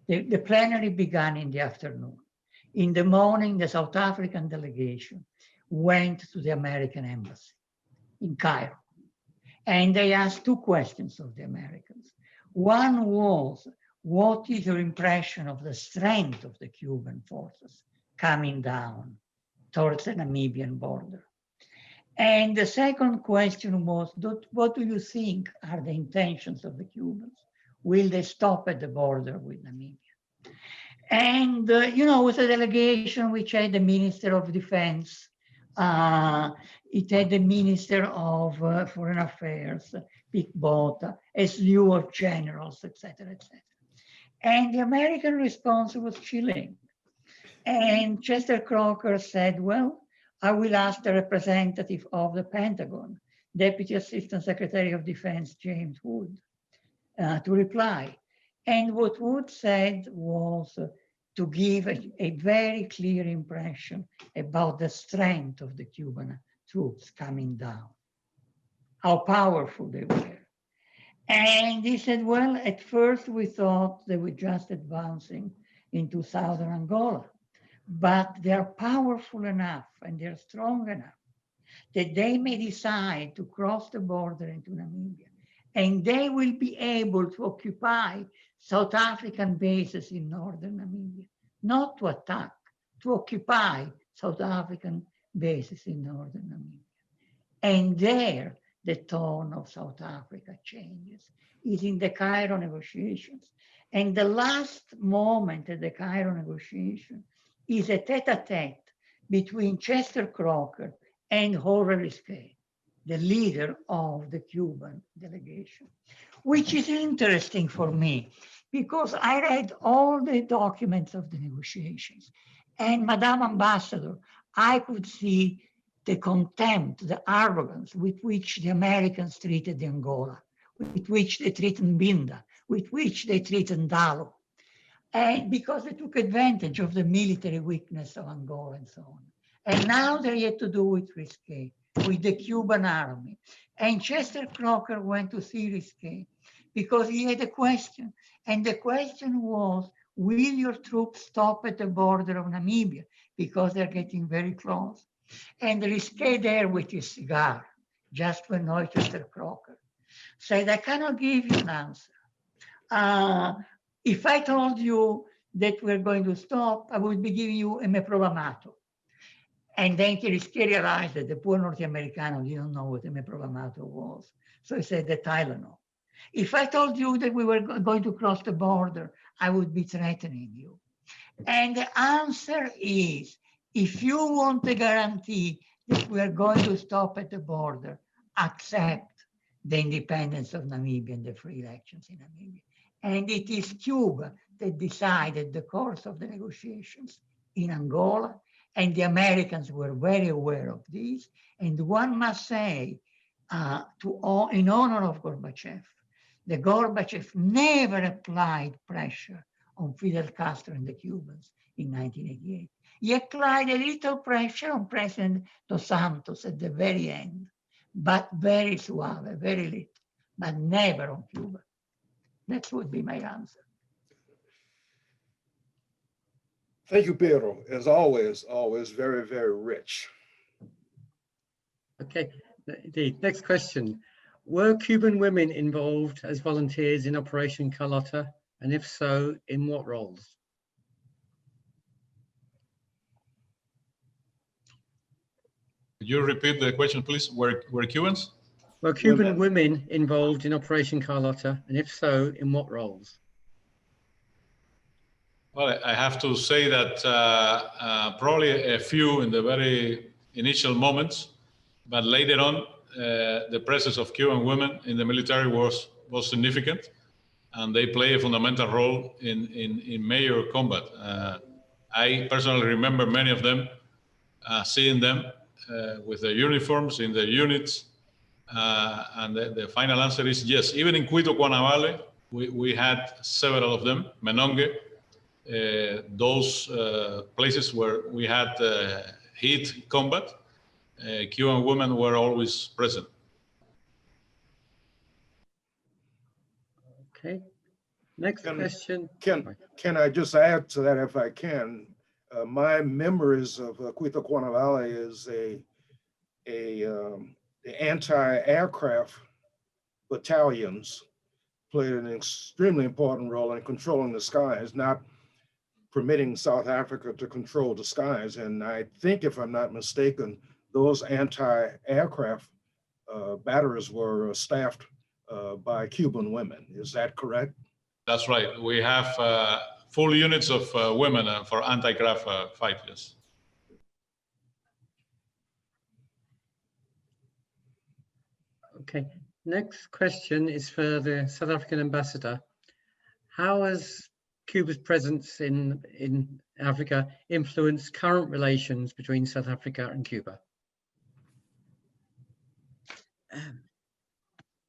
the plenary began in the afternoon. In the morning, the South African delegation went to the American embassy in Cairo. And they asked two questions of the Americans. One was, what is your impression of the strength of the Cuban forces coming down towards the Namibian border? And the second question was, what do you think are the intentions of the Cubans? Will they stop at the border with Namibia? And, you know, it was a delegation which had the Minister of Defense. It had the Minister of Foreign Affairs, big boat, a slew of generals, etc., etc. And the American response was chilling. And Chester Crocker said, well, I will ask the representative of the Pentagon, Deputy Assistant Secretary of Defense, James Wood, to reply. And what Wood said was to give a very clear impression about the strength of the Cuban troops coming down, how powerful they were. And he said, well, at first we thought they were just advancing into southern Angola, but they're powerful enough and they're strong enough that they may decide to cross the border into Namibia, and they will be able to occupy South African bases in northern Namibia, not to attack, to occupy South African bases in northern Namibia. And there, the tone of South Africa changes. It's in the Cairo negotiations. And the last moment at the Cairo negotiation is a tete-a-tete between Chester Crocker and Jorge Risqué, the leader of the Cuban delegation, which is interesting for me because I read all the documents of the negotiations. And Madame Ambassador, I could see the contempt, the arrogance with which the Americans treated Angola, with which they treated Mbinda, with which they treated Dalo, and because they took advantage of the military weakness of Angola and so on. And now they had to do with Risqué, with the Cuban army. And Chester Crocker went to see Risqué because he had a question. And the question was, will your troops stop at the border of Namibia? Because they're getting very close. And Risqué there with his cigar, just to annoy Chester Crocker, said, I cannot give you an answer. If I told you that we're going to stop, I would be giving you a meprobamato. And then Risqué realized that the poor North American didn't know what a meprobamato was. So he said the Tylenol. If I told you that we were going to cross the border, I would be threatening you. And the answer is, if you want a guarantee that we are going to stop at the border, accept the independence of Namibia and the free elections in Namibia. And it is Cuba that decided the course of the negotiations in Angola, and the Americans were very aware of this. And one must say, in honor of Gorbachev, the Gorbachev never applied pressure on Fidel Castro and the Cubans in 1988. He applied a little pressure on President Dos Santos at the very end, but very suave, very little, but never on Cuba. That would be my answer. Thank you, Pedro. As always, very, very rich. Okay, indeed. Next question. Were Cuban women involved as volunteers in Operation Carlota? And if so, in what roles? Could you repeat the question, please? Were Cubans? Were Cuban women involved in Operation Carlota? And if so, in what roles? Well, I have to say that probably a few in the very initial moments, but later on, the presence of Cuban women in the military was significant, and they play a fundamental role in major combat. I personally remember many of them, seeing them with their uniforms in their units, and the final answer is yes. Even in Cuito, Cuanavale, we had several of them, Menongue, those places where we had heat combat, Cuban women were always present. Okay. Next question. Can I just add to that if I can? My memories of Cuito Cuanavale is the anti-aircraft battalions played an extremely important role in controlling the skies, not permitting South Africa to control the skies. And I think, if I'm not mistaken, those anti-aircraft batteries were staffed by Cuban women. Is that correct? That's right. We have full units of women for anti-graft fighters. Okay, next question is for the South African ambassador. How has Cuba's presence in Africa influenced current relations between South Africa and Cuba?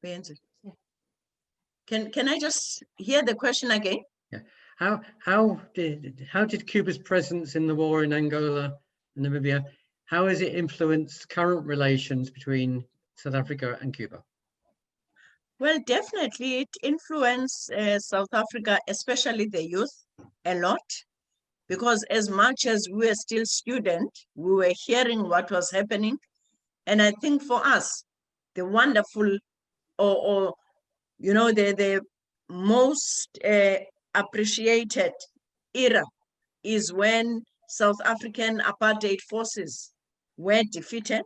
Can I just hear the question again? Yeah. How did Cuba's presence in the war in Angola and Namibia, how has it influenced current relations between South Africa and Cuba? Well, definitely it influenced South Africa, especially the youth, a lot, because as much as we were still students, we were hearing what was happening. And I think for us, the wonderful, or you know, the most appreciated era is when South African apartheid forces were defeated.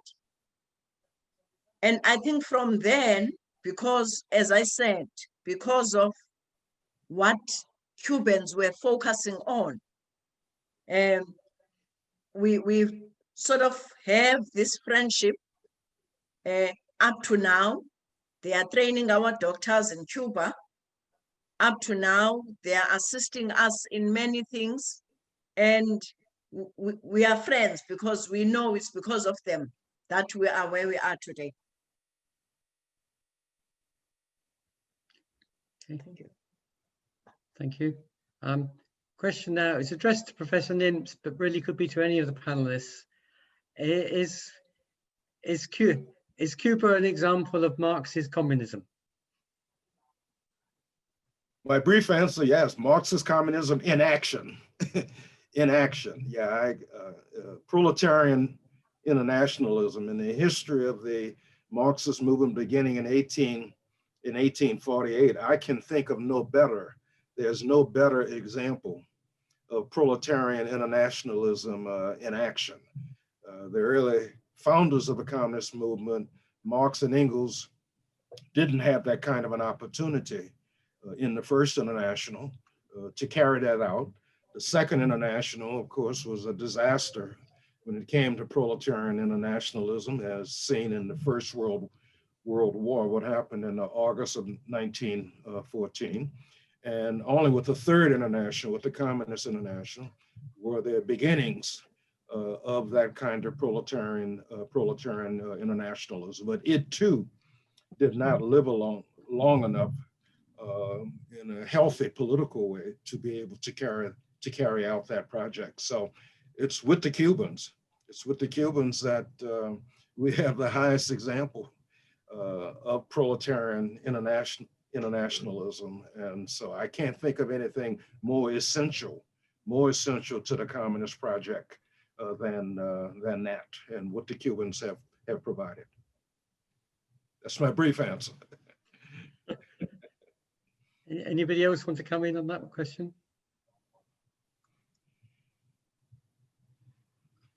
And I think from then, because, as I said, because of what Cubans were focusing on, we sort of have this friendship up to now. They are training our doctors in Cuba. Up to now, they are assisting us in many things. And we are friends because we know it's because of them that we are where we are today. Okay. Thank you. Thank you. Question now is addressed to Professor Nimtz, but really could be to any of the panelists. Is Cuba an example of Marxist communism? My brief answer, yes, Marxist communism in action. In action, yeah. Proletarian internationalism in the history of the Marxist movement beginning in 1848, I can think of no better. There's no better example of proletarian internationalism in action. The early founders of the communist movement, Marx and Engels, didn't have that kind of an opportunity in the First International to carry that out. The Second International, of course, was a disaster when it came to proletarian internationalism, as seen in the First World War, what happened in August of 1914. And only with the Third International, with the Communist International, were there beginnings of that kind of proletarian internationalism. But it too did not live long enough in a healthy political way to be able to carry out that project. So it's with the Cubans. It's with the Cubans that we have the highest example of proletarian internationalism. And so I can't think of anything more essential to the communist project than that, and what the Cubans have provided. That's my brief answer. Anybody else want to come in on that question?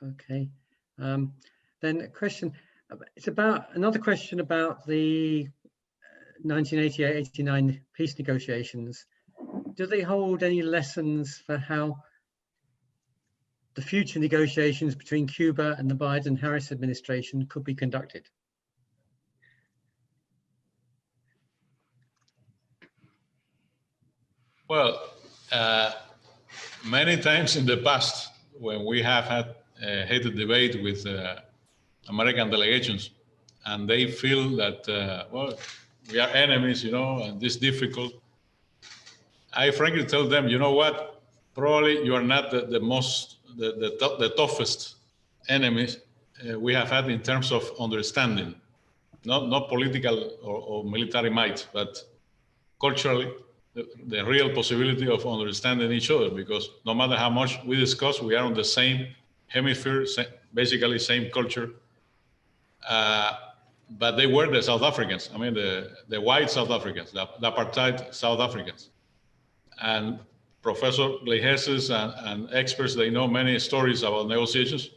Okay, then a question. It's about another question about the 1988-89 peace negotiations. Do they hold any lessons for how the future negotiations between Cuba and the Biden-Harris administration could be conducted? Well, many times in the past, when we have had a heated debate with American delegations, and they feel that, well, we are enemies, you know, and this is difficult, I frankly tell them, you know what, probably you are not the toughest enemies we have had in terms of understanding, not political or military might, but culturally, the real possibility of understanding each other, because no matter how much we discuss, we are on the same hemisphere, basically same culture. But they were the South Africans, I mean, the white South Africans, the apartheid South Africans. And Professor Gleijeses and experts, they know many stories about negotiations.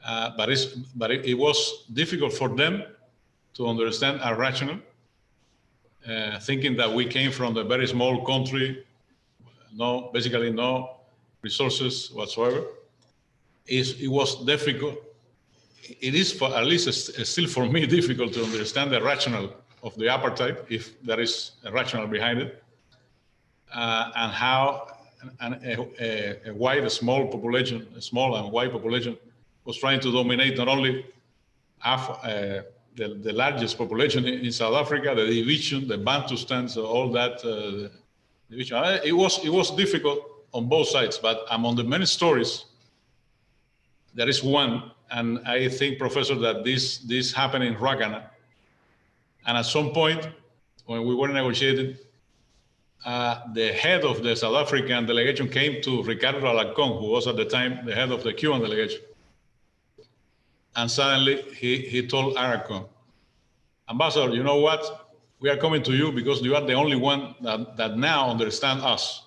But it was difficult for them to understand our rationale, thinking that we came from a very small country, basically no resources whatsoever. It was difficult. It is, for at least still for me, difficult to understand the rationale of the apartheid, if there is a rationale behind it, and how a white, small population, a small and white population, was trying to dominate not only the largest population in South Africa, the division, the Bantustans, all that division. It was difficult on both sides, but among the many stories, there is one, and I think, Professor, that this happened in Ragana. And at some point, when we were negotiating, the head of the South African delegation came to Ricardo Alarcón, who was at the time the head of the Cuban delegation. And suddenly he told Alarcón, Ambassador, you know what? We are coming to you because you are the only one that now understand us.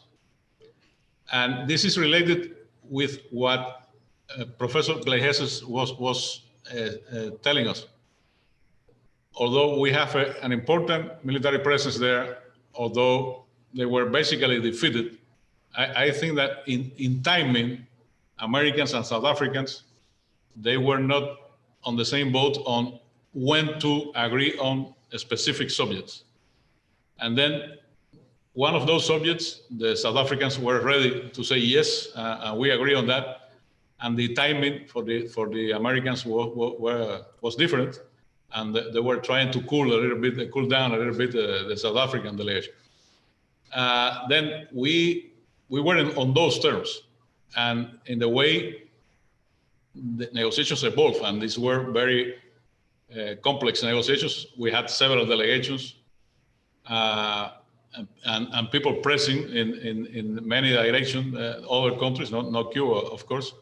And this is related with what Professor Gleijeses was telling us. Although we have an important military presence there, although they were basically defeated, I think that in timing, Americans and South Africans, they were not on the same boat on when to agree on specific subjects. And then one of those subjects, the South Africans were ready to say yes, and we agree on that. And the timing for the Americans was different, and they were trying to cool down a little bit the South African delegation. Then we were on those terms, and in the way the negotiations evolved, and these were very complex negotiations. We had several delegations and people pressing in many directions, other countries, not Cuba, of course.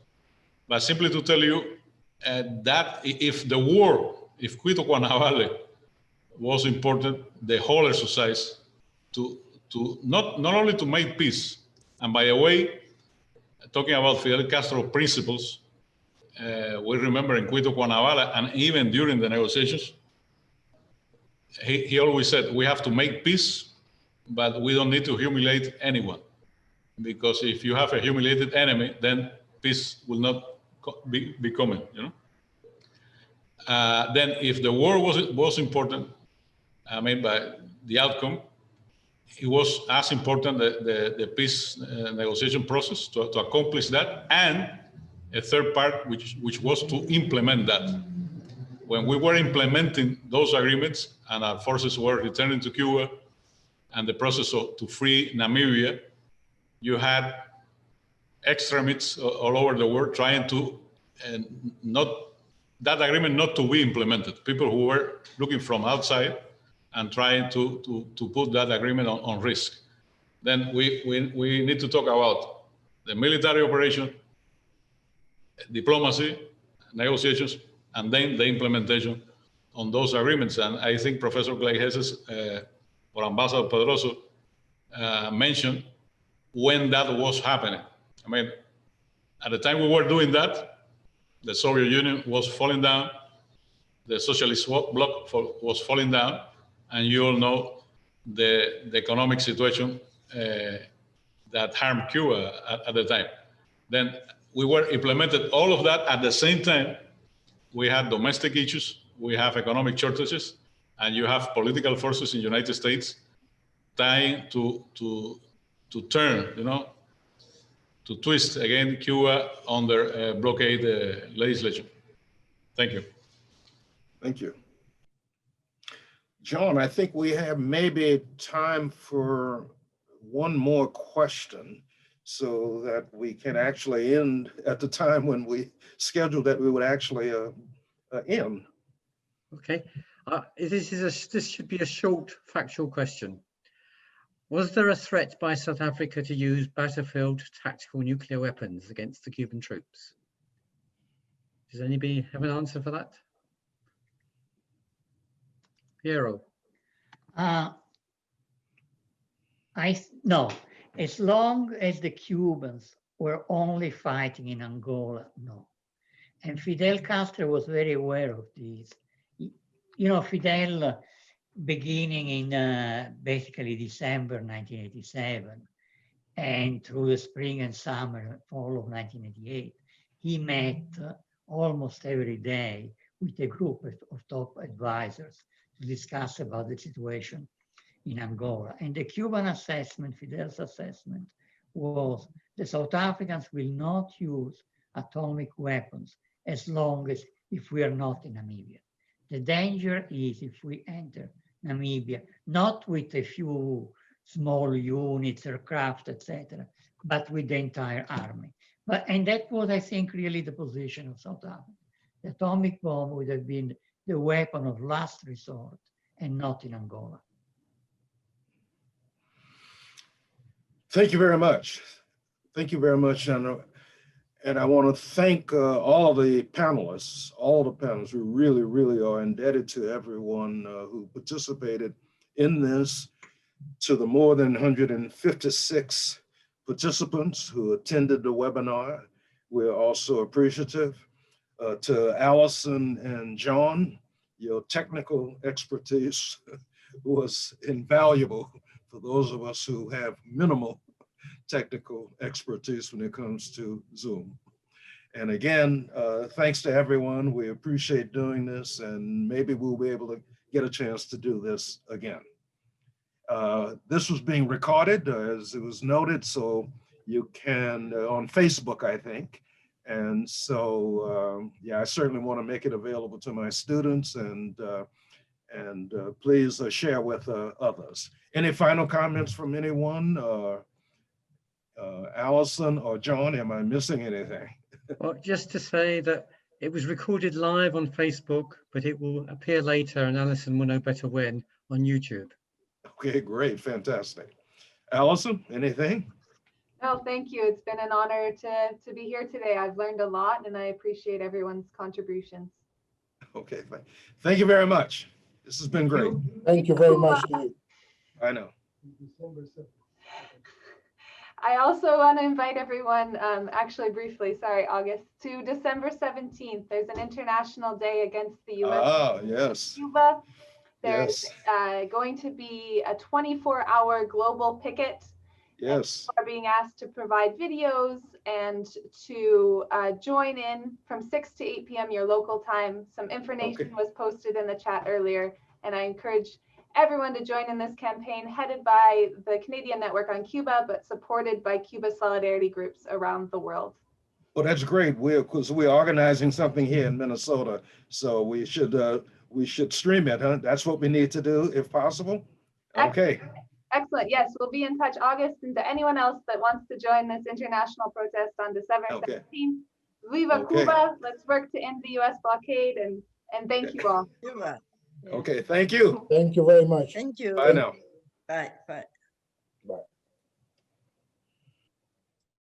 But simply to tell you that if the war, if Quito Cuanavale was important, the whole exercise to not only to make peace, and by the way, talking about Fidel Castro principles, we remember in Quito Cuanavale, and even during the negotiations, he always said, we have to make peace, but we don't need to humiliate anyone. Because if you have a humiliated enemy, then peace will not be coming, you know. Then if the war was important, I mean, by the outcome, it was as important the peace negotiation process to accomplish that, and a third part, which was to implement that. When we were implementing those agreements and our forces were returning to Cuba, and the process to free Namibia, you had extremists all over the world trying to that agreement not to be implemented. People who were looking from outside and trying to put that agreement on risk. Then we need to talk about the military operation, diplomacy, negotiations, and then the implementation on those agreements. And I think Professor Gleijeses or Ambassador Pedroso mentioned when that was happening. I mean, at the time we were doing that, the Soviet Union was falling down, the socialist bloc was falling down, and you all know the economic situation that harmed Cuba at the time. Then we were implemented all of that at the same time. We had domestic issues, we have economic shortages, and you have political forces in the United States trying to turn, you know, to twist again Cuba under blockade legislation. Thank you. Thank you. John, I think we have maybe time for one more question so that we can actually end at the time when we scheduled that we would actually end. Okay, this should be a short factual question. Was there a threat by South Africa to use battlefield tactical nuclear weapons against the Cuban troops? Does anybody have an answer for that? Piero? No, as long as the Cubans were only fighting in Angola, no. And Fidel Castro was very aware of this. You know, Fidel, beginning in basically December 1987, And through the spring and summer, fall of 1988, he met almost every day with a group of top advisors to discuss about the situation in Angola. And the Cuban assessment, Fidel's assessment, was the South Africans will not use atomic weapons as long as if we are not in Namibia. The danger is if we enter Namibia, not with a few small units, aircraft, etc., but with the entire army. And that was, I think, really the position of South Africa. The atomic bomb would have been the weapon of last resort and not in Angola. Thank you very much. Thank you very much. And I want to thank all of the panelists, We really, really are indebted to everyone who participated in this, to the more than 156 participants who attended the webinar. We're also appreciative. To Alison and John, your technical expertise was invaluable for those of us who have minimal technical expertise when it comes to Zoom. And again, thanks to everyone. We appreciate doing this, and maybe we'll be able to get a chance to do this again. This was being recorded, as it was noted, so you can, on Facebook, I think. And so, yeah, I certainly want to make it available to my students, and please share with others. Any final comments from anyone? Alison or John, am I missing anything? Well, just to say that it was recorded live on Facebook, but it will appear later, and Alison will know better when, on YouTube. Okay, great, fantastic. Alison, anything? No, thank you. It's been an honor to be here today. I've learned a lot, and I appreciate everyone's contributions. Okay, thank you very much. This has been great. Thank you very much to you. I know. I also want to invite everyone, actually briefly, sorry, August, to December 17th. There's an International Day Against the U.S. Ah, yes. Cuba. There's Yes. going to be a 24-hour global picket. Yes. Are being asked to provide videos and to join in from 6 to 8 p.m. your local time. Some information was posted in the chat earlier, and I encourage everyone to join in this campaign headed by the Canadian Network on Cuba, but supported by Cuba solidarity groups around the world. Well, that's great. We're organizing something here in Minnesota, so we should stream it, huh? That's what we need to do if possible. Okay. Excellent. Yes, we'll be in touch, August, and to anyone else that wants to join this international protest on December 17th. Viva Cuba. Let's work to end the U.S. blockade, and thank you all. Cuba. Okay, thank you. Thank you very much. Thank you. Bye now. Bye. Bye. Bye.